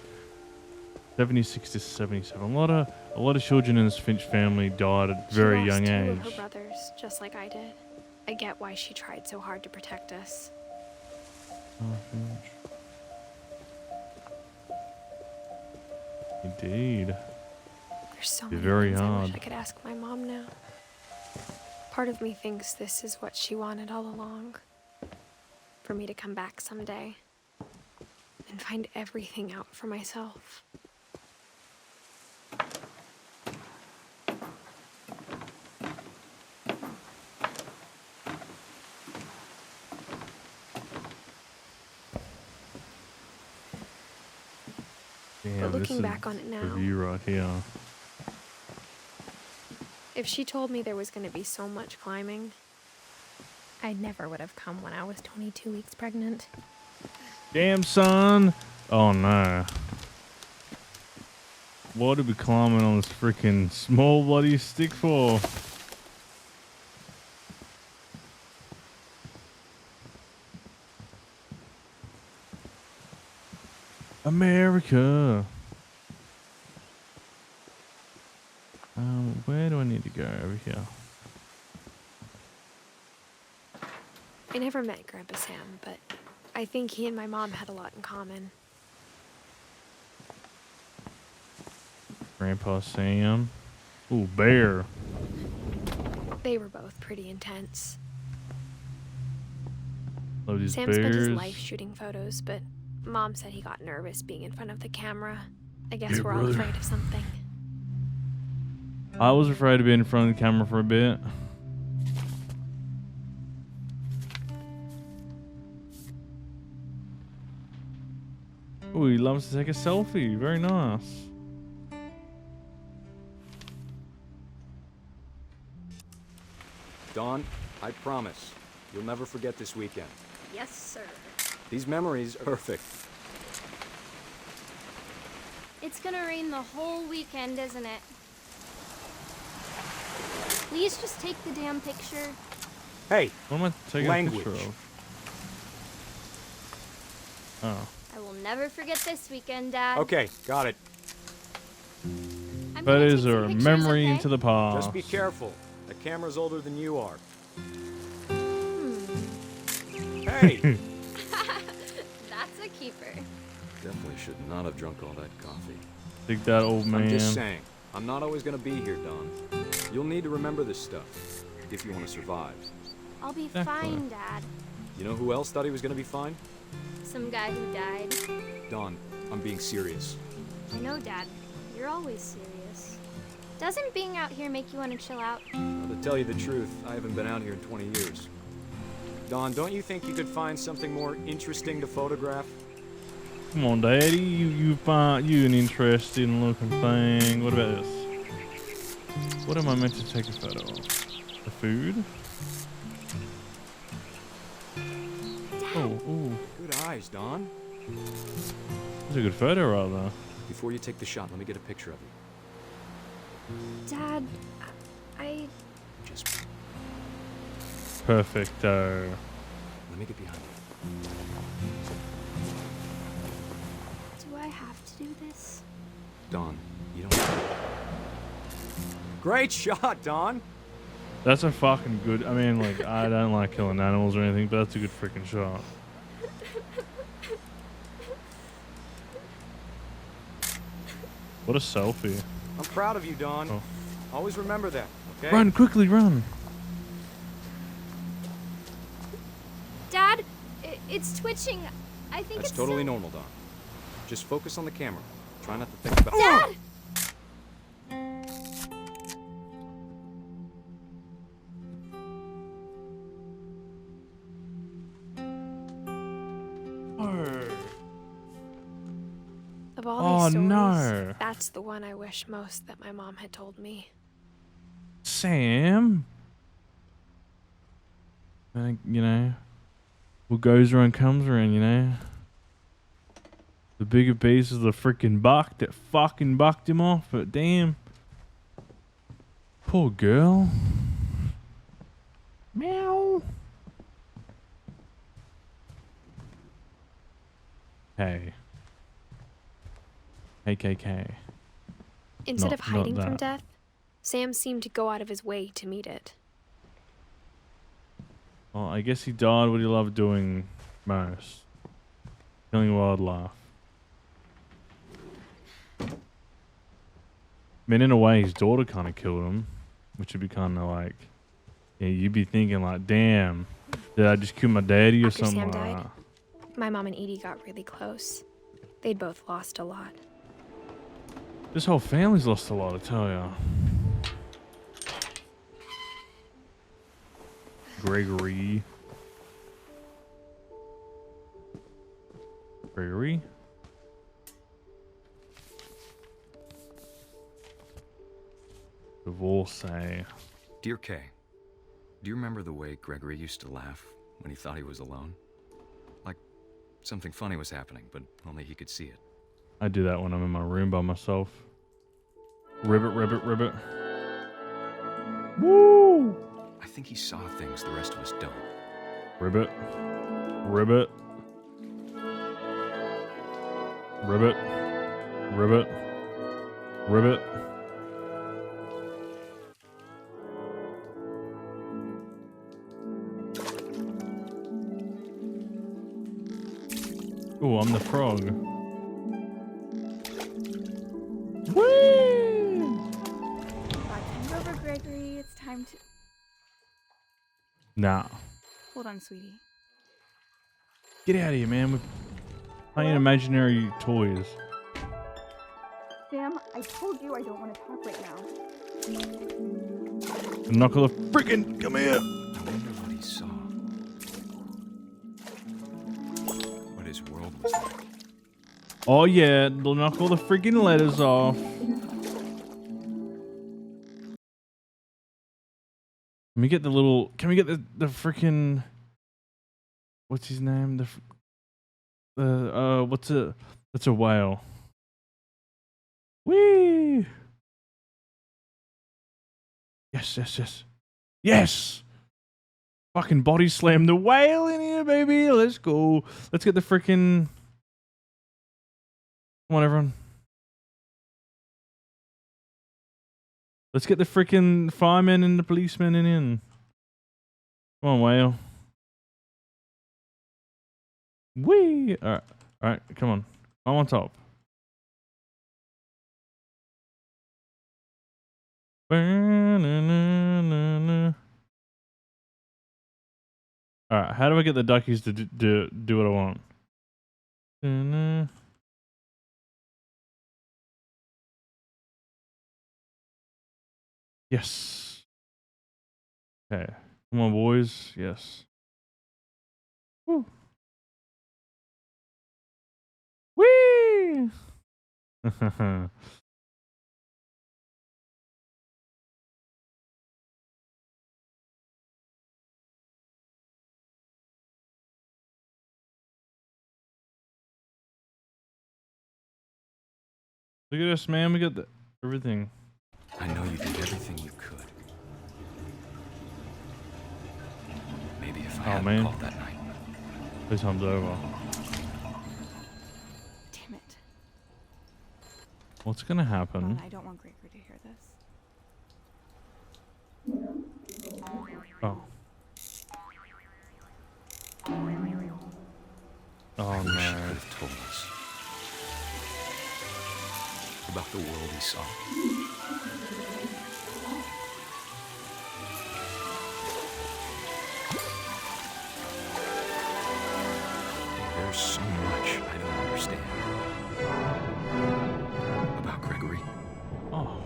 76 to 77. A lot of children in this Finch family died at very young
She lost
age.
two of her brothers, just like I did. I get why she tried so hard to protect us.
Oh, Finch. Indeed.
There's so
Be
many
very
things I
hard.
wish I could ask my mom now. Part of me thinks this is what she wanted all along. For me to come back someday and find everything out for myself.
Damn,
But
this
looking
is
back on it
the
now,
view right here.
if she told me there was going to be so much climbing, I never would have come when I was 22 weeks pregnant.
Damn, son. Oh, no. What are we climbing on this freaking small bloody stick for? America. Where do I need to go? Over here.
I never met Grandpa Sam, but I think he and my mom had a lot in common.
Grandpa Sam. Ooh, bear.
They were both pretty intense.
Love these
Sam
bears.
spent his life shooting photos, but Mom said he got nervous being in front of the camera. I guess
Yeah,
we're all
brother.
afraid of something.
I was afraid of being in front of the camera for a bit. Ooh, he loves to take a selfie. Very nice.
Dawn, I promise, you'll never forget this weekend.
Yes, sir.
These memories are perfect.
It's gonna rain the whole weekend, isn't it? Please just take the damn picture.
Hey,
What am I taking
language.
a picture of? Oh.
I will never forget this weekend, Dad.
Okay, got it.
I'm gonna
Photos
take
are
some
a
pictures,
memory
okay?
into the past.
Just be careful. The camera's older than you are. Hey!
That's a keeper.
Definitely should not have drunk all that coffee.
Dig that old man.
I'm just saying, I'm not always gonna be here, Dawn. You'll need to remember this stuff if you want to survive.
I'll be
Exactly.
fine, Dad.
You know who else thought he was gonna be fine?
Some guy who died.
Dawn, I'm being serious.
I know, Dad. You're always serious. Doesn't being out here make you want to chill out?
Well, to tell you the truth, I haven't been out here in 20 years. Dawn, don't you think you could find something more interesting to photograph?
Come on, Daddy. You find you an interesting looking thing. What about this? What am I meant to take a photo of? The food? Oh, ooh.
Good eyes, Dawn.
That's a good photo right there.
Before you take the shot, let me get a picture of you.
Dad, I...
Just
Perfecto.
let me get behind you.
Do I have to do this?
Don, you don't... Great shot, Don!
That's a fucking good... I mean, like, I don't like killing animals or anything, but that's a good freaking shot. What a selfie.
I'm proud of you, Don.
Oh.
Always remember that, okay?
Run, quickly, run!
Dad, it's twitching. I think
That's
it's
totally normal, Don. Just focus on the camera. Try not to think about...
Dad!
Of all these stories,
no.
that's the one I wish most that my mom had told me.
Sam? You know, what goes around comes around, you know? The bigger piece is the freaking buck that fucking bucked him off, but damn. Poor girl. Meow. Hey. KKK.
Instead
Not-
of hiding
not
from
that.
death, Sam seemed to go out of his way to meet it.
Well, I guess he died what he loved doing most. Killing wildlife. I mean, in a way, his daughter kind of killed him. Which would be kind of like... Yeah, you'd be thinking like, damn, did I just kill my daddy or
After
something
Sam
like
died,
that?
my mom and Edie got really close. They'd both lost a lot.
This whole family's lost a lot, I tell ya. Gregory. Gregory? Divorcee.
Dear Kay, do you remember the way Gregory used to laugh when he thought he was alone? Like something funny was happening, but only he could see it.
I do that when I'm in my room by myself. Ribbit, ribbit, ribbit. Woo!
I think he saw things the rest of us don't.
Ribbit. Ribbit. Ribbit. Ribbit. Ribbit. Ooh, I'm the frog. Whee!
Come over, Gregory. It's time to...
Nah.
Hold on, sweetie.
Get out of here, man. We're playing imaginary toys.
Sam, I told you I don't want to talk right now.
Knuckle of freaking come here.
I wonder what he saw. What his world was like.
Oh yeah, they'll knock all the freaking letters off. Can we get the little? Can we get the freaking? What's his name? What's a? That's a whale. Whee! Yes, yes, yes, yes! Fucking body slam the whale in here, baby. Let's go. Let's get the freaking. Come on, everyone. Let's get the freaking firemen and the policemen in. Come on, whale. Whee! Alright, alright, come on. I'm on top. Alright, how do I get the duckies to do what I want? Yes. Okay. Come on, boys. Yes. Woo. Whee! Look at us, man. We got everything.
I know you did everything you could. Maybe if I hadn't called that night.
This time's over.
Damn it.
What's gonna happen?
But I don't want Gregory to hear this.
Oh. Oh
I wish he
no.
could have told us about the world he saw. There's so much I don't understand about Gregory.
Oh,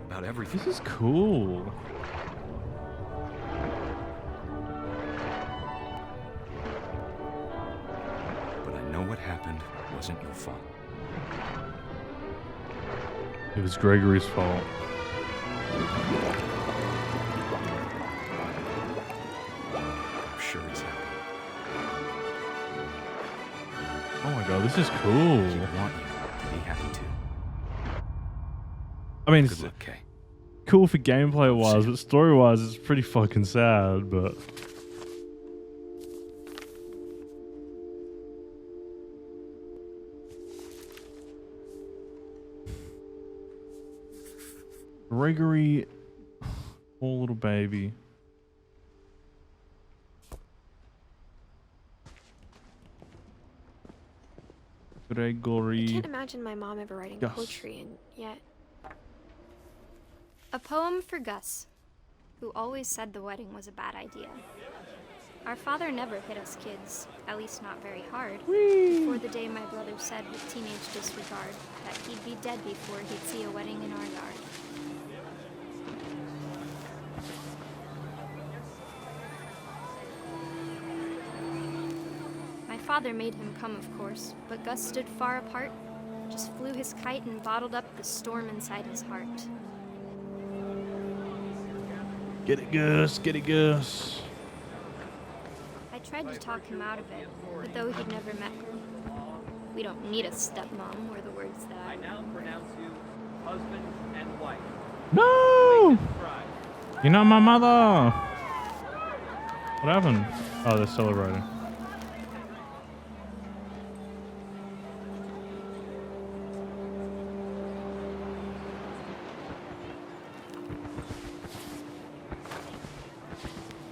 About everything.
this is cool.
But I know what happened wasn't your fault.
It was Gregory's fault.
I'm sure he's happy.
Oh my god, this is cool.
He'd want you to be happy too.
I mean,
Good
it's
luck, Kay.
cool for gameplay wise, but story wise, it's pretty fucking sad. But Gregory, poor little baby.
I
Gregory.
can't imagine my mom ever writing
Gus.
poetry, and yet
A poem for Gus, who always said the wedding was a bad idea. Our father never hit us kids, at least not very hard, before the day my brother said with teenage disregard that he'd be dead before he'd see a wedding in our yard. My father made him come, of course, but Gus stood far apart, just flew his kite and bottled up the storm inside his heart.
Get it, Gus. Get it, Gus.
I tried to talk him out of it, but though he'd never met her, we don't need a stepmom, were the words that
I now pronounce you husband and wife.
No! You're not my mother. What happened? Oh, they're celebrating.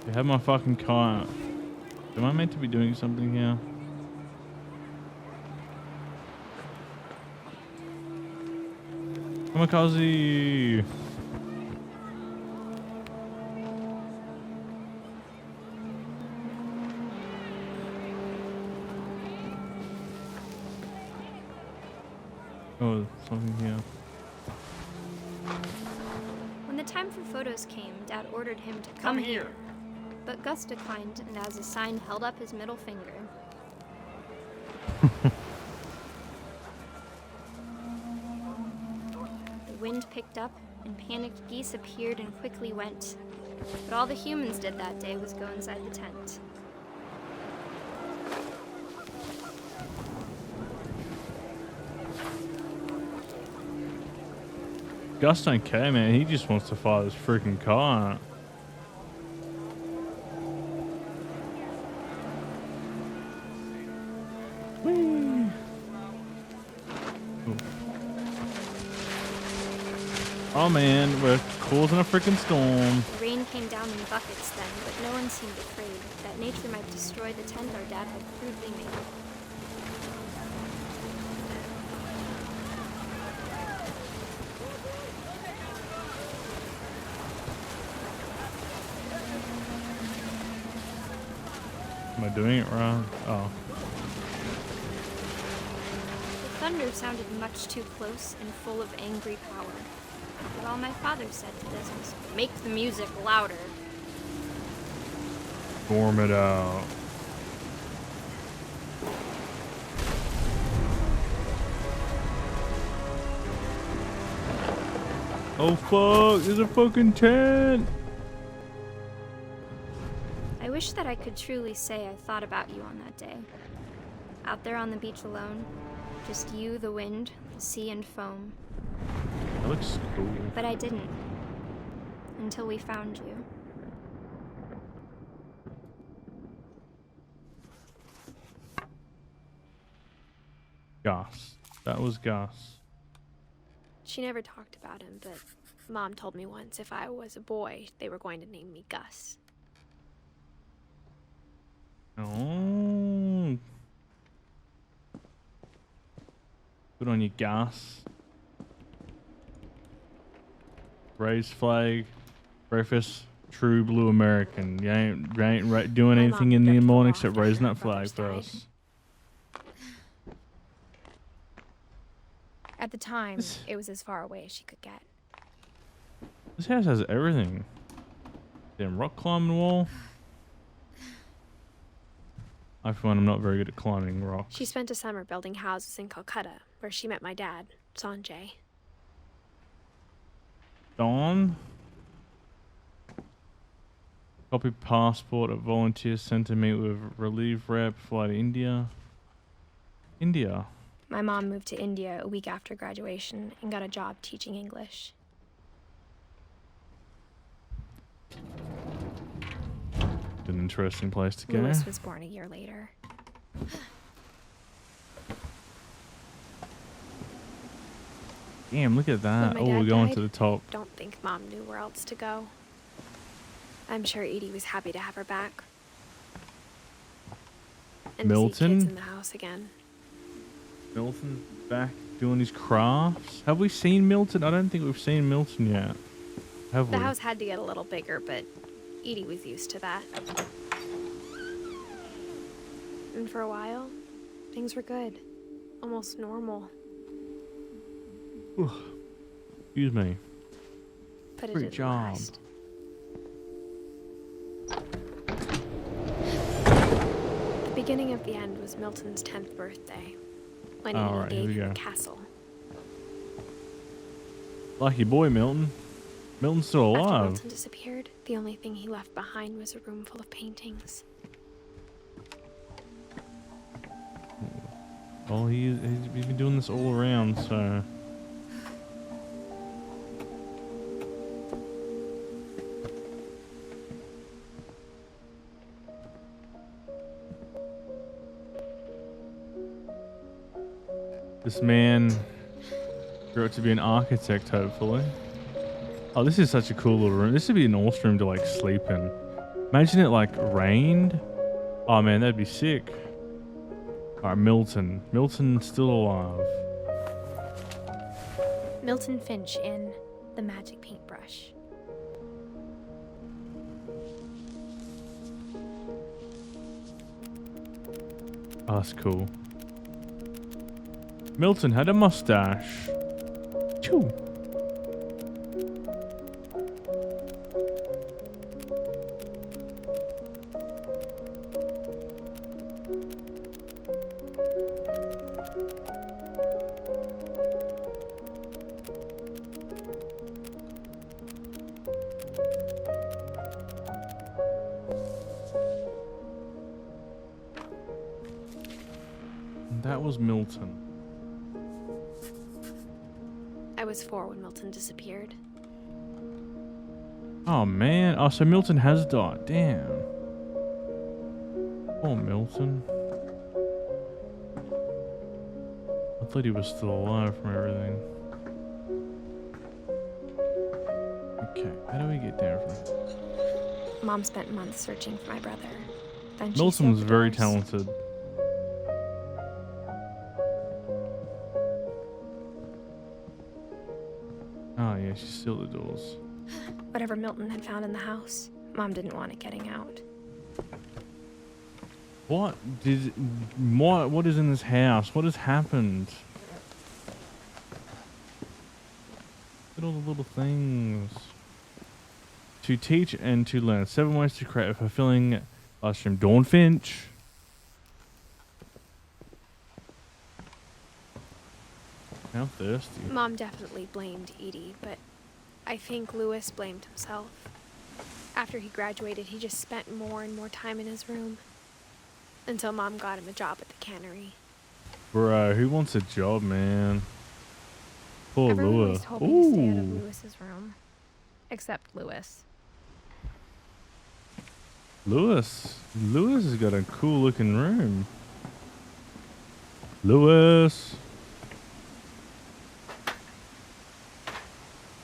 You have my fucking car. Am I meant to be doing something here? Kamikaze! Oh, something here.
when the time for photos came, Dad ordered him to come here. But Gus declined, and as a sign held up his middle finger. The wind picked up, and panicked geese appeared and quickly went. But all the humans did that day was go inside the tent.
Gus don't care, man. He just wants to fire this freaking car. Whee! Oh man, we're causing a freaking storm.
The rain came down in buckets then, but no one seemed afraid that nature might destroy the tent our dad had crudely made.
Am I doing it wrong? Oh.
The thunder sounded much too close and full of angry power. But all my father said to this was, "Make the music louder."
Storm it out. Oh fuck, there's a fucking tent!
I wish that I could truly say I thought about you on that day. Out there on the beach alone, just you, the wind, the sea, and foam.
That looks cool.
But I didn't. Until we found you.
Gus. That was Gus.
She never talked about him, but Mom told me once if I was a boy, they were going to name me Gus.
Oh. Good on you, Gus. Raised flag, breakfast, true blue American. You ain't doing anything in the morning except raising that flag for us.
At the time, it was as far away as she could get.
This house has everything. Damn rock climbing wall. I find I'm not very good at climbing rocks.
She spent a summer building houses in Calcutta, where she met my dad, Sanjay.
Dawn. Copy passport at volunteer sent to meet with relief rep. Fly to India. India.
My mom moved to India a week after graduation and got a job teaching English.
An interesting place to go.
Louis was born a year later.
Damn, look at that. Oh, we're going to the top.
Don't think Mom knew where else to go. I'm sure Edie was happy to have her back. And to see kids in the house again.
Milton back doing his crafts. Have we seen Milton? I don't think we've seen Milton yet. Have we?
The house had to get a little bigger, but Edie was used to that. And for a while, things were good. Almost normal.
Excuse me.
But it
Great
didn't
job.
last. The beginning of the end was Milton's 10th birthday, when Edie gave him a castle.
Lucky boy, Milton. Milton's still
After
alive.
Milton disappeared, the only thing he left behind was a room full of paintings.
Well, he's been doing this all around, so... This man grew up to be an architect, hopefully. Oh, this is such a cool little room. This would be an awesome room to, like, sleep in. Imagine it, like, rained. Oh, man, that'd be sick. Alright, Milton. Milton's still alive.
Milton Finch in The Magic Paintbrush.
Oh, that's cool. Milton had a mustache. Choo. That was Milton.
I was 4 when Milton disappeared.
Oh man. Oh, so Milton has died. Damn. Oh, Milton. I thought he was still alive from everything. Okay, how do we get down from here?
Mom spent months searching for my brother. Then she
Milton
sealed
was
the
very
doors.
talented. Oh yeah, she sealed the doors.
Whatever Milton had found in the house, Mom didn't want it getting out.
What is in this house? What has happened? Look at all the little things. To teach and to learn. 7 ways to create a fulfilling classroom. Dawn Finch. How thirsty.
Mom definitely blamed Edie, but I think Louis blamed himself. After he graduated, he just spent more and more time in his room. Until Mom got him a job at the cannery.
Bro, who wants a job, man? Poor
Everyone
Louis.
was hoping to stay out of Louis's room. Except Louis.
Louis has got a cool looking room. Louis.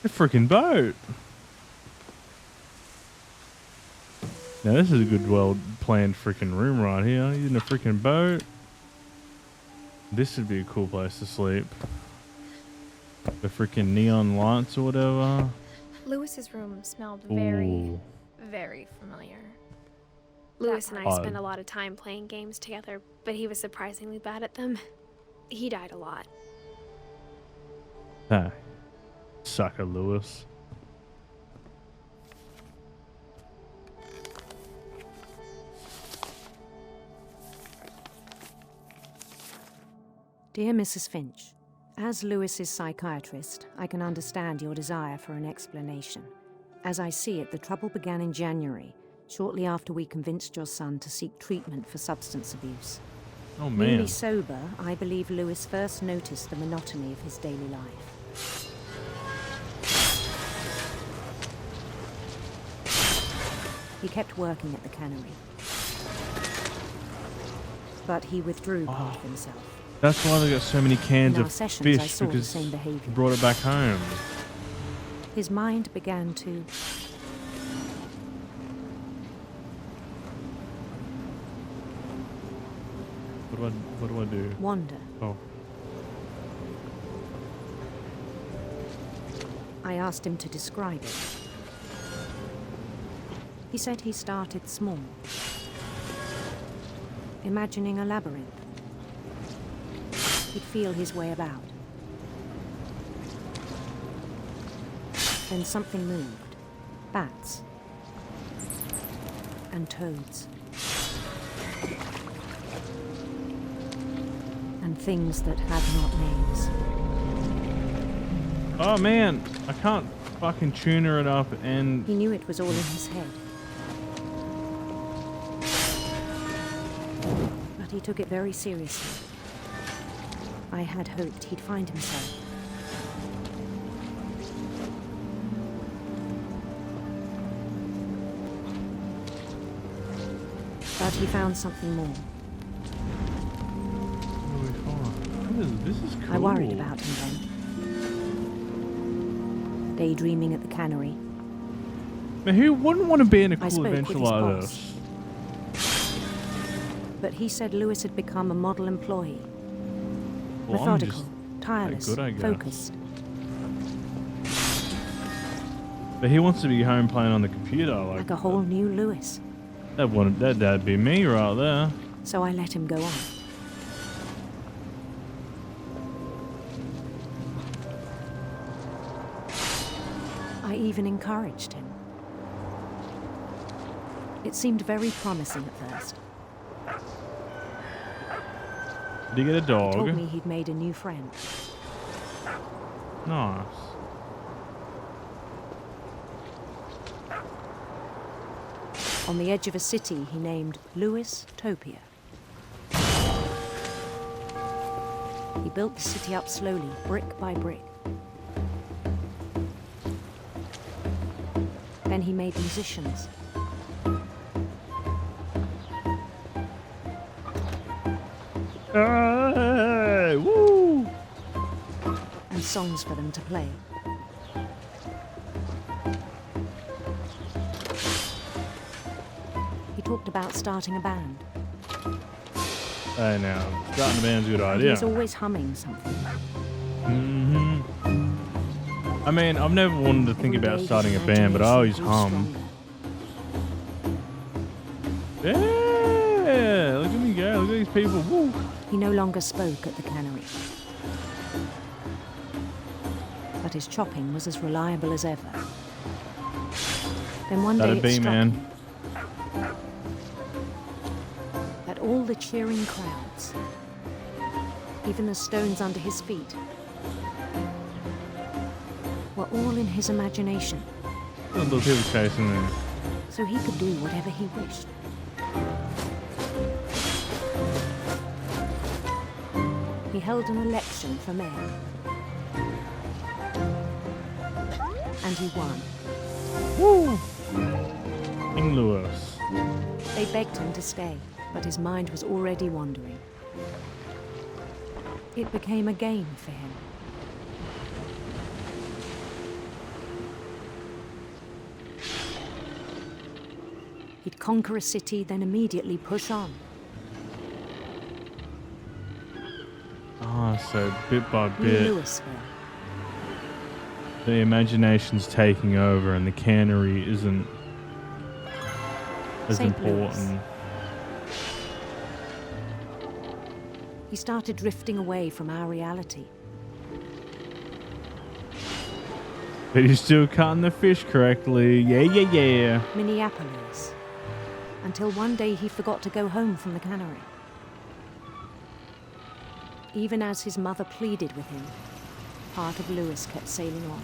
A freaking boat. Now this is a good, well-planned freaking room right here. He's in a freaking boat. This would be a cool place to sleep. The freaking neon lights or whatever.
Lewis's room smelled very, very familiar. Lewis and I spent a lot of time playing games together, but he was surprisingly bad at them. He died a lot.
Ah, sucker Lewis.
Dear Mrs. Finch, as Lewis's psychiatrist, I can understand your desire for an explanation. As I see it, the trouble began in January, shortly after we convinced your son to seek treatment for substance abuse.
Oh, man.
Newly sober, I believe Lewis first noticed the monotony of his daily life. He kept working at the cannery, but he withdrew part of himself.
That's why they got so many cans
In our
of
sessions,
fish,
I saw the
because
same
he
behavior.
brought it back home.
His mind began to
What do I do?
wander.
Oh.
I asked him to describe it. He said he started small, imagining a labyrinth. He'd feel his way about. Then something moved. Bats. And toads. And things that had not names.
Oh man, I can't fucking tuner it up and...
He knew it was all in his head. But he took it very seriously. I had hoped he'd find himself. But he found something more.
This is cool.
I worried about him then. Daydreaming at the cannery.
Man, who wouldn't want to be in a
I
cool
spoke
adventure
with his
like
boss.
this?
But he said Lewis had become a model employee.
Well, I'm
Methodical,
just
tireless,
good, I guess.
focused.
But he wants to be home playing on the computer.
Like a whole new Lewis.
That'd be me right there.
So I let him go on. I even encouraged him. It seemed very promising at first.
Did he get a dog?
He told me he'd made a new friend.
Nice.
On the edge of a city he named Lewis Topia. He built the city up slowly, brick by brick. Then he made musicians.
Hey, woo!
And songs for them to play. He talked about starting a band.
Hey, now, starting a band's a good
And
idea.
he's always humming something.
I mean, I've never wanted to think about starting a band, but I always hum. Yeah, look at me go. Look at these people. Woo.
He no longer spoke at the cannery. But his chopping was as reliable as ever. Then one day
That'd
it
be,
struck
man.
him that all the cheering crowds, even the stones under his feet, were all in his imagination.
Look at those people chasing there.
So he could do whatever he wished. He held an election for mayor. And he won.
Woo! King Lewis.
They begged him to stay, but his mind was already wandering. It became a game for him. He'd conquer a city, then immediately push on.
Oh, so bit by
New
bit,
Louisville.
the imagination's taking over and the cannery isn't as
St.
important.
Louis. He started drifting away from our reality.
But he's still cutting the fish correctly. Yeah, yeah, yeah.
Minneapolis. Until one day he forgot to go home from the cannery. Even as his mother pleaded with him, part of Lewis kept sailing on.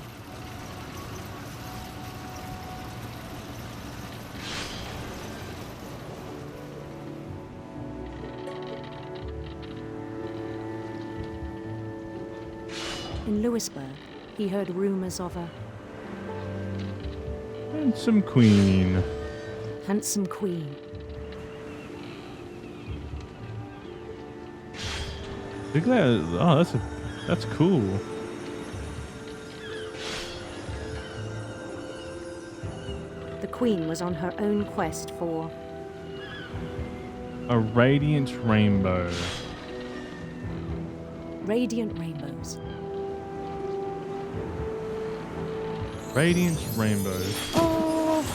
In Louisburg, he heard rumors of a
Handsome queen.
handsome queen.
Look at that. Oh, that's cool.
The queen was on her own quest for
A radiant rainbow.
radiant rainbows.
Radiant rainbows. Oh!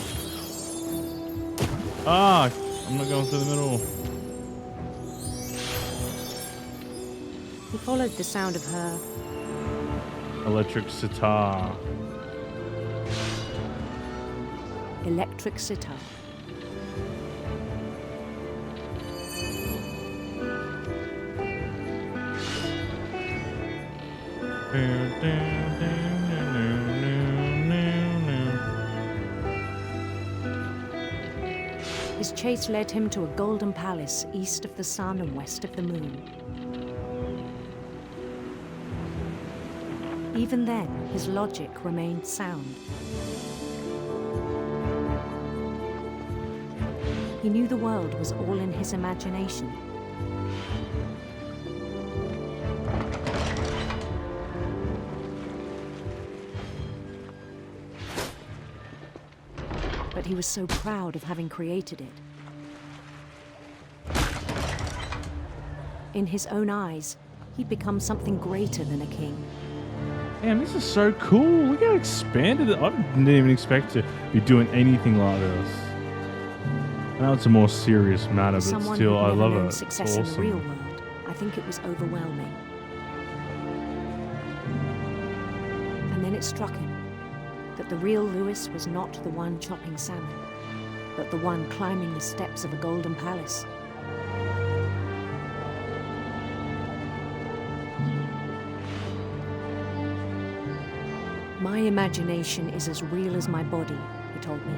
Ah! I'm not going through the middle.
He followed the sound of her
Electric sitar.
electric sitar. His chase led him to a golden palace east of the sun and west of the moon. Even then, his logic remained sound. He knew the world was all in his imagination. But he was so proud of having created it. In his own eyes, he'd become something greater than a king.
Damn, this is so cool. Look how expanded it. I didn't even expect to be doing anything like this. I know it's a more serious matter,
For
but
someone
still,
who'd
I
never
love
known
it. It's
success in the real
awesome.
world, I think it was overwhelming. And then it struck him that the real Lewis was not the one chopping salmon, but the one climbing the steps of a golden palace. My imagination is as real as my body, he told me.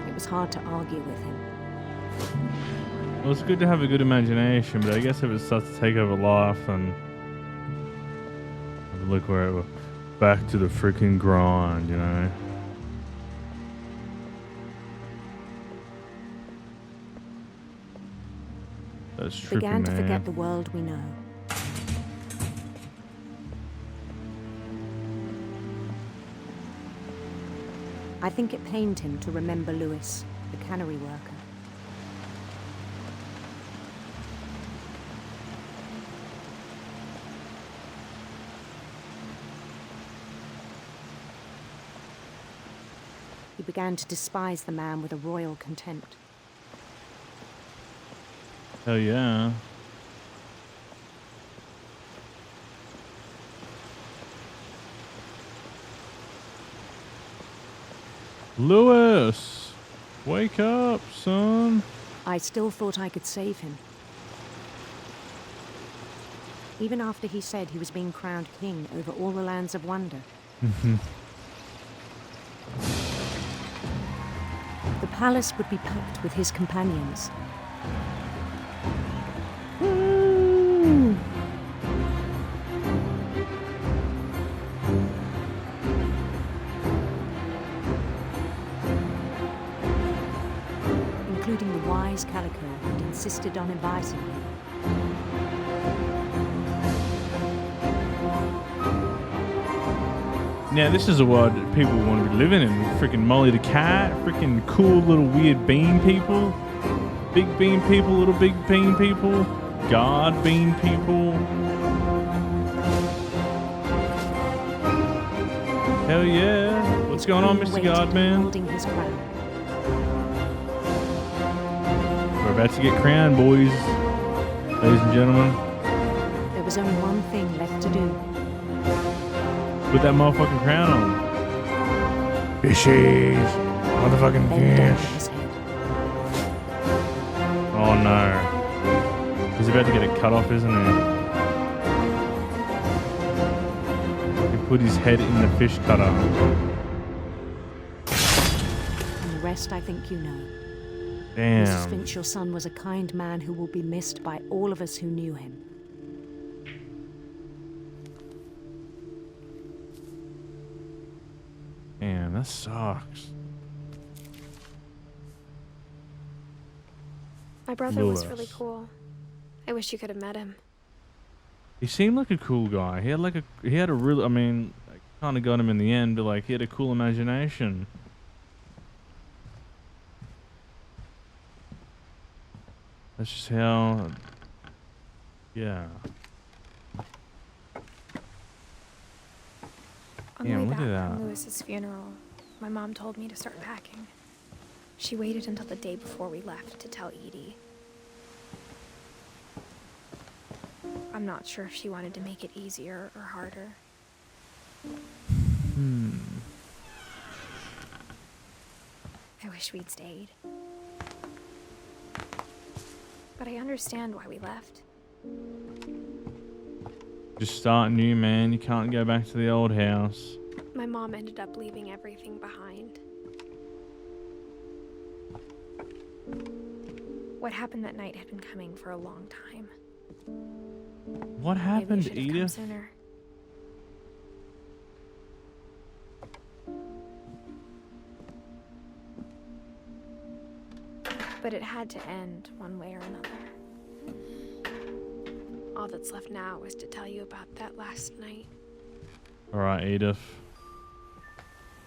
It was hard to argue with him.
Well, it's good to have a good imagination, but I guess if it starts to take over life, and look where we're back to the freaking grind, you know. That's trippy,
Began to
man.
forget the world we know. I think it pained him to remember Lewis, the cannery worker. He began to despise the man with a royal contempt.
Hell yeah. Lewis! Wake up, son!
I still thought I could save him. Even after he said he was being crowned king over all the lands of wonder. The palace would be packed with his companions. Including the wise Calico who'd insisted on advising him.
Now, this is a world that people want to be living in. Freaking Molly the cat, freaking cool little weird bean people, big bean people, little big bean people, guard bean people. Hell yeah. What's going on, Mr. Guardman?
Holding his crown.
We're about to get crowned, boys. Ladies and gentlemen.
There was only one thing left to do.
Put that motherfucking crown on. Fishes. Motherfucking fish. Oh no. He's about to get it cut off, isn't he? He put his head in the fish cutter.
And the rest I think you know.
Damn.
Mrs. Finch, your son was a kind man who will be missed by all of us who knew him.
Damn, that sucks.
My brother was
Lewis.
really cool. I wish you could have met him.
He seemed like a cool guy. He had a real, I mean, I kind of got him in the end, but like he had a cool imagination. That's just how, yeah.
On the
Damn,
way
look
back
at that.
from Lewis's funeral, my mom told me to start packing. She waited until the day before we left to tell Edie. I'm not sure if she wanted to make it easier or harder. I wish we'd stayed. But I understand why we left.
Just start new, man. You can't go back to the old house.
My mom ended up leaving everything behind. What happened that night had been coming for a long time.
What happened,
Maybe I should have come
Edith?
sooner. But it had to end one way or another. All that's left now is to tell you about that last night.
Alright, Edith.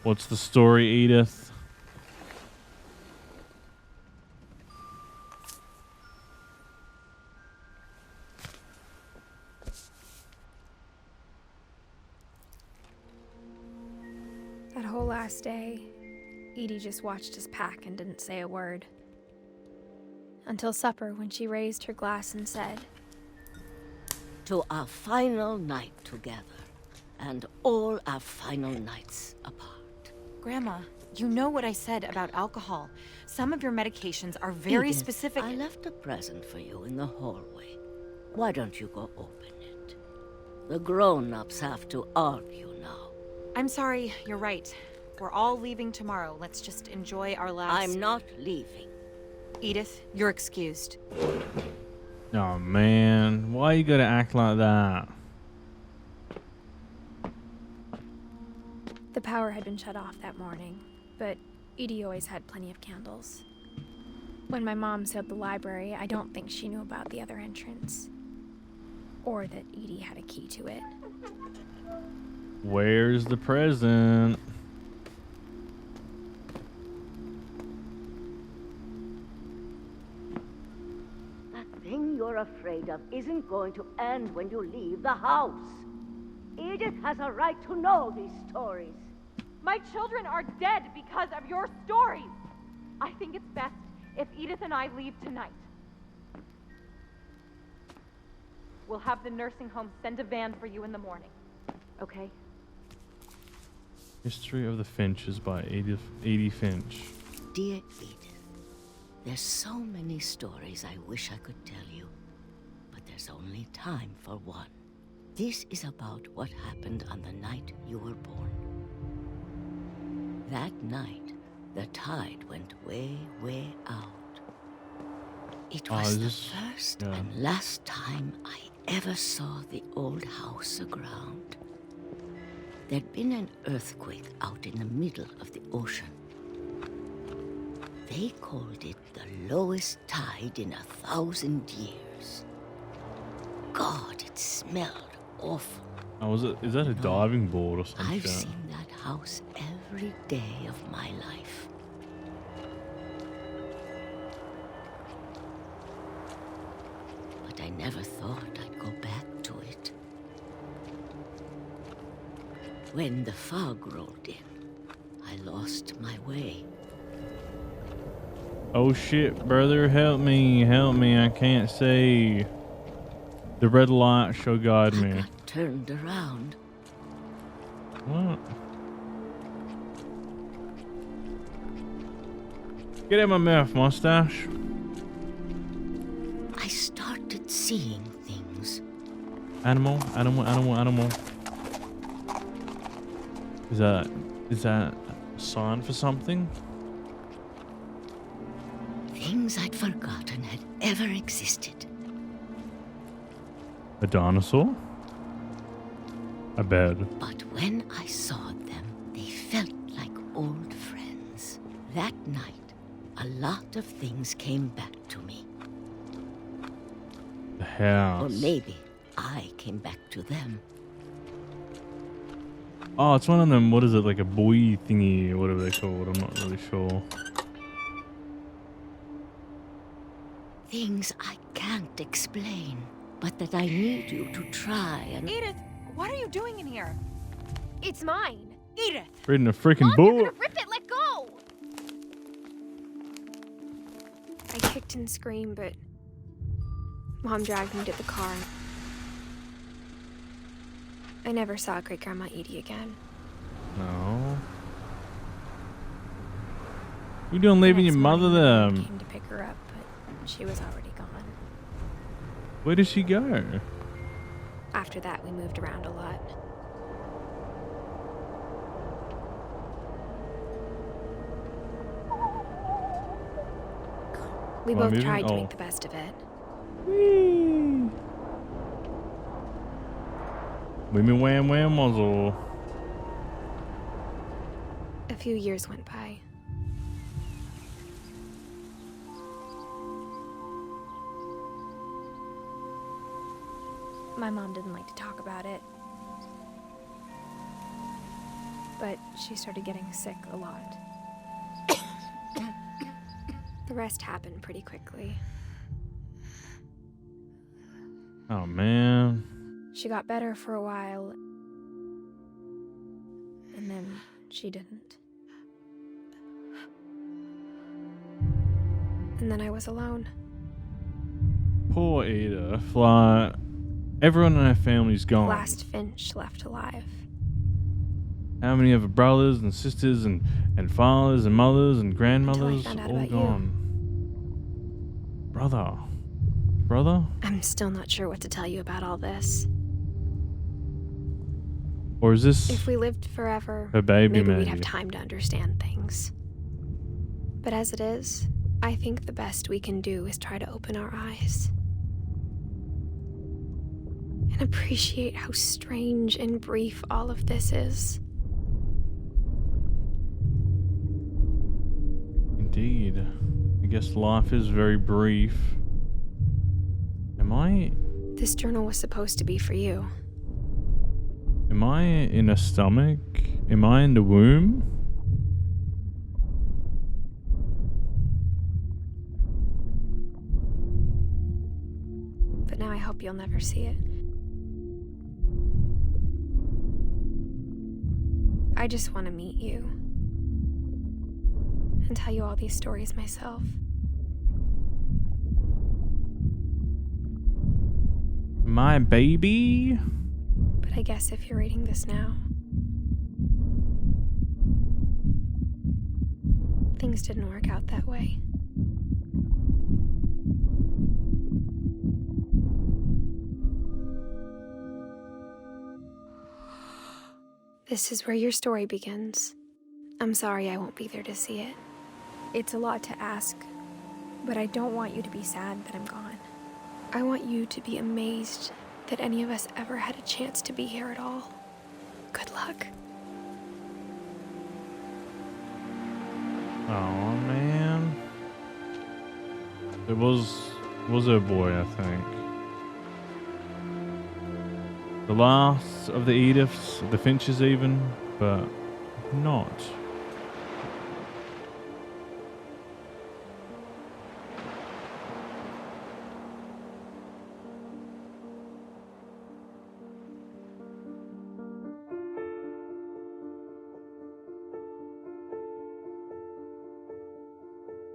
What's the story, Edith?
That whole last day, Edie just watched us pack and didn't say a word. Until supper, when she raised her glass and said,
"To our final night together, and all our final nights apart."
Grandma, you know what I said about alcohol. Some of your medications are very
Edith,
specific.
I left a present for you in the hallway. Why don't you go open it? The grown-ups have to argue now.
I'm sorry, you're right. We're all leaving tomorrow. Let's just enjoy our last...
I'm not leaving.
Edith, you're excused.
Oh man, why you gotta act like that?
the power had been shut off that morning, but Edie always had plenty of candles. When my mom sealed the library, I don't think she knew about the other entrance. Or that Edie had a key to it.
Where's the present?
That thing you're afraid of isn't going to end when you leave the house. Edith has a right to know these stories.
My children are dead because of your stories. I think it's best if Edith and I leave tonight. We'll have the nursing home send a van for you in the morning. Okay?
History of the Finches by Edith Finch.
Dear Edith, there's so many stories I wish I could tell you, but there's only time for one. This is about what happened on the night you were born. That night, the tide went way, way out. It was the first and last time I ever saw the old house aground. There'd been an earthquake out in the middle of the ocean. They called it the lowest tide in 1,000 years. God, it smelled awful.
Oh, is that a diving board or something?
I've seen that house every day of my life. But I never thought I'd go back to it. When the fog rolled in, I lost my way.
Oh shit, brother, help me, I can't see. The red light shall guide me.
I got turned around.
What? Get out of my mouth, mustache.
I started seeing things.
Animal. Is that a sign for something?
Things I'd forgotten had ever existed.
A dinosaur? A bed.
But when I saw them, they felt like old friends. That night, a lot of things came back to me.
The house.
Or maybe I came back to them.
Oh, it's one of them, what is it, like a buoy thingy, or whatever they're called, I'm not really sure.
Things I can't explain, but that I need you to try and...
Edith, what are you doing in here?
It's mine.
Edith!
Reading a freaking
Mom,
book.
you're gonna rip it, let go! I kicked and screamed, but Mom dragged me to the car. I never saw Great-Grandma Edie again.
No. You doing leaving your mother there?
Came to pick her up, but she was already gone.
Where did she go?
After that, we moved around a lot. We both tried to make the best of it.
Whee! Women wham wham muzzle.
A few years went by. My mom didn't like to talk about it. But she started getting sick a lot. The rest happened pretty quickly.
Oh man.
She got better for a while, and then she didn't. And then I was alone.
Poor Edith. Like, everyone in her family's gone.
Last Finch left alive.
How many of her brothers and sisters and fathers and mothers and grandmothers
Until I found out
all
about
gone? Brother?
I'm still not sure what to tell you about all this.
Or is this
If we lived forever,
her baby
maybe
maybe?
we'd have time to understand things. But as it is, I think the best we can do is try to open our eyes. And appreciate how strange and brief all of this is.
Indeed. I guess life is very brief.
This journal was supposed to be for you.
Am I in a stomach? Am I in the womb?
But now I hope you'll never see it. I just want to meet you. And tell you all these stories myself.
My baby?
But I guess if you're reading this now, things didn't work out that way. This is where your story begins. I'm sorry I won't be there to see it. It's a lot to ask, but I don't want you to be sad that I'm gone. I want you to be amazed that any of us ever had a chance to be here at all. Good luck.
Oh man. It was her boy, I think. The last of the Ediths, the Finches even, but not.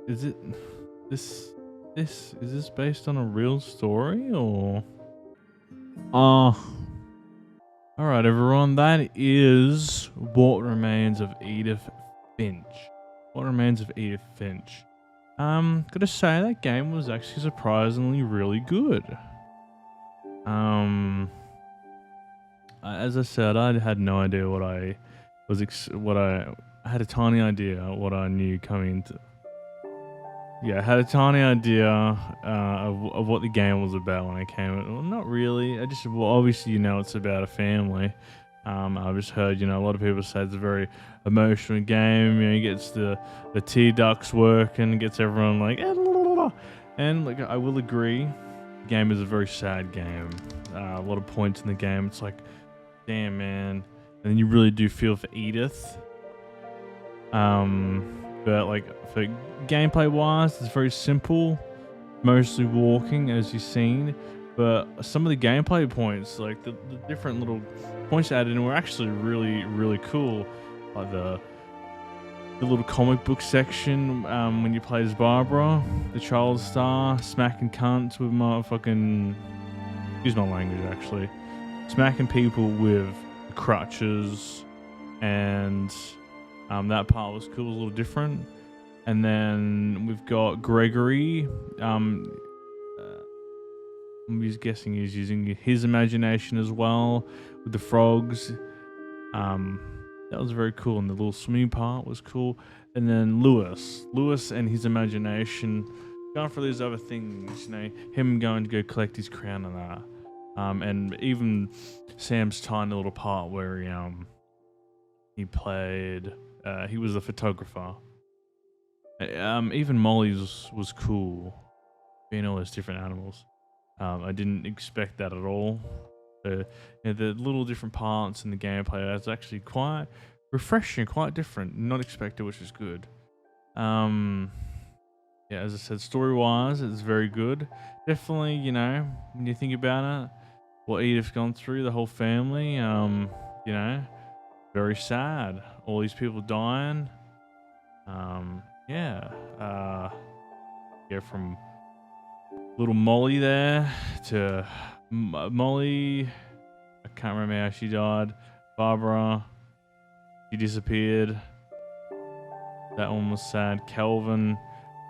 Is it this is this based on a real story or? All right, everyone. That is What Remains of Edith Finch. What Remains of Edith Finch. Gotta say that game was actually surprisingly really good. As I said, I had no idea what I was. I had a tiny idea what I knew coming into. Yeah, I had a tiny idea of what the game was about when I came in. Well, not really. Obviously, it's about a family. I've just heard, a lot of people say it's a very emotional game. It gets the tear ducts working, gets everyone like, and like I will agree, the game is a very sad game. A lot of points in the game, it's like, damn man, and you really do feel for Edith. But like for gameplay wise, it's very simple, mostly walking as you've seen. But some of the gameplay points, like the different little points added in, were actually really, really cool. Like the little comic book section when you play as Barbara, the child star, smacking cunts with motherfucking, excuse my language actually, smacking people with crutches, and that part was cool, a little different. And then we've got Gregory. I'm just guessing he's using his imagination as well with the frogs. That was very cool, and the little swimming part was cool. And then Lewis and his imagination going for these other things, him going to go collect his crown and that. And even Sam's tiny little part where he played. He was a photographer. Even Molly's was cool, being all those different animals. I didn't expect that at all. The little different parts in the gameplay is actually quite refreshing, quite different, not expected, which is good. Yeah, as I said, story-wise, it's very good. Definitely, when you think about it, what Edith's gone through, the whole family, very sad. All these people dying. From little Molly there to Molly. I can't remember how she died. Barbara, she disappeared. That one was sad. Calvin,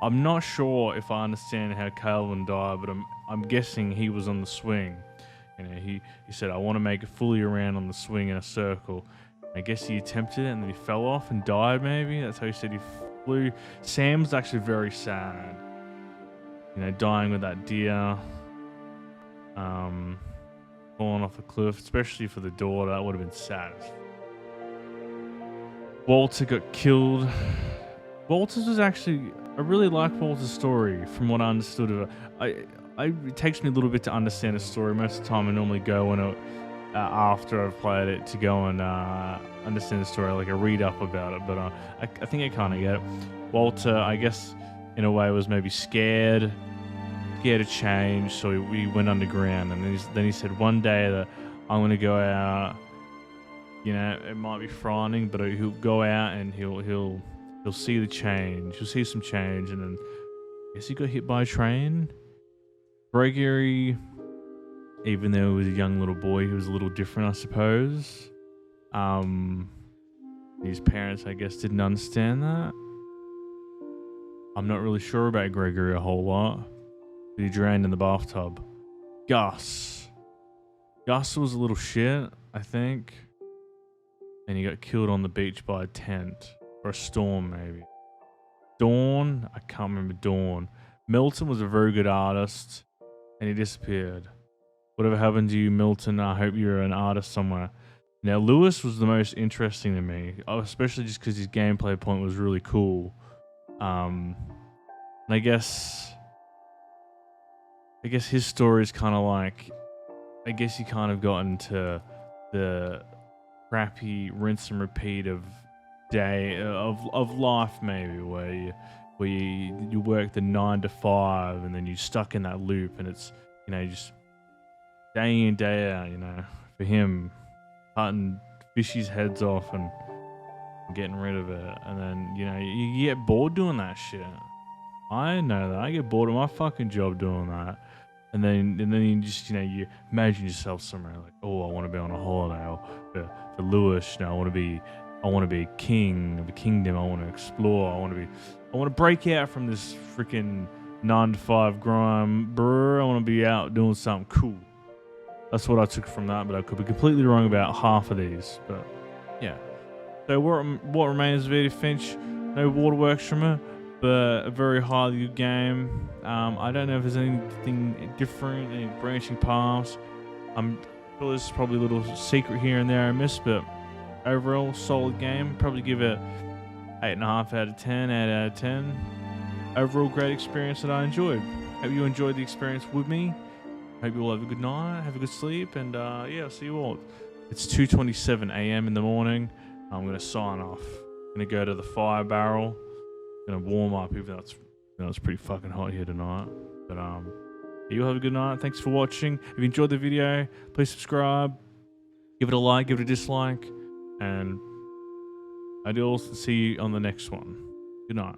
I'm not sure if I understand how Calvin died, but I'm guessing he was on the swing. He said, I want to make it fully around on the swing in a circle. I guess he attempted it and then he fell off and died, maybe. That's how he said he flew. Sam's actually very sad. Dying with that deer. Falling off a cliff, especially for the daughter. That would have been sad. Walter got killed. Walter's was actually... I really like Walter's story from what I understood of it. It takes me a little bit to understand a story. Most of the time I normally go when after I've played it to go and understand the story, like I read up about it, but I think I kind of get it. Walter, I guess, in a way, was maybe scared of change, so he went underground, and then he said, one day that I'm going to go out, it might be frightening, but he'll go out and he'll see the change, he'll see some change, and then I guess he got hit by a train. Gregory, even though he was a young little boy, he was a little different, I suppose. His parents, I guess, didn't understand that. I'm not really sure about Gregory a whole lot. But he drowned in the bathtub. Gus was a little shit, I think. And he got killed on the beach by a tent. Or a storm, maybe. Dawn? I can't remember Dawn. Milton was a very good artist. And he disappeared. Whatever happened to you, Milton? I hope you're an artist somewhere. Now, Lewis was the most interesting to me, especially just because his gameplay point was really cool. And I guess his story is kind of like, I guess he kind of got into the crappy rinse and repeat of day of life, maybe where you work the 9 to 5 and then you're stuck in that loop, and it's, you know, just day in, day out, you know, for him, cutting fishies' heads off and getting rid of it. And then, you know, you get bored doing that shit. I know that. I get bored of my fucking job doing that. And then you just, you know, you imagine yourself somewhere like, oh, I want to be on a holiday. Or for Lewis, you know, I want to be king of a kingdom. I want to explore. I want to break out from this freaking 9 to 5 grind, bro. I want to be out doing something cool. That's what I took from that, but I could be completely wrong about half of these. But yeah. So what remains of Edith Finch? No waterworks from her, but a very highly good game. I don't know if there's anything different, any branching paths. I'm sure there's probably a little secret here and there I missed, but overall solid game. Probably give it 8.5 out of 10, 8 out of 10. Overall great experience that I enjoyed. Hope you enjoyed the experience with me. Hope you all have a good night, have a good sleep, and yeah, I'll see you all. It's 2:27 a.m. in the morning. I'm going to sign off. Going to go to the fire barrel. Going to warm up, even though it's pretty fucking hot here tonight. But you all have a good night. Thanks for watching. If you enjoyed the video, please subscribe. Give it a like, give it a dislike. And adios, and see you on the next one. Good night.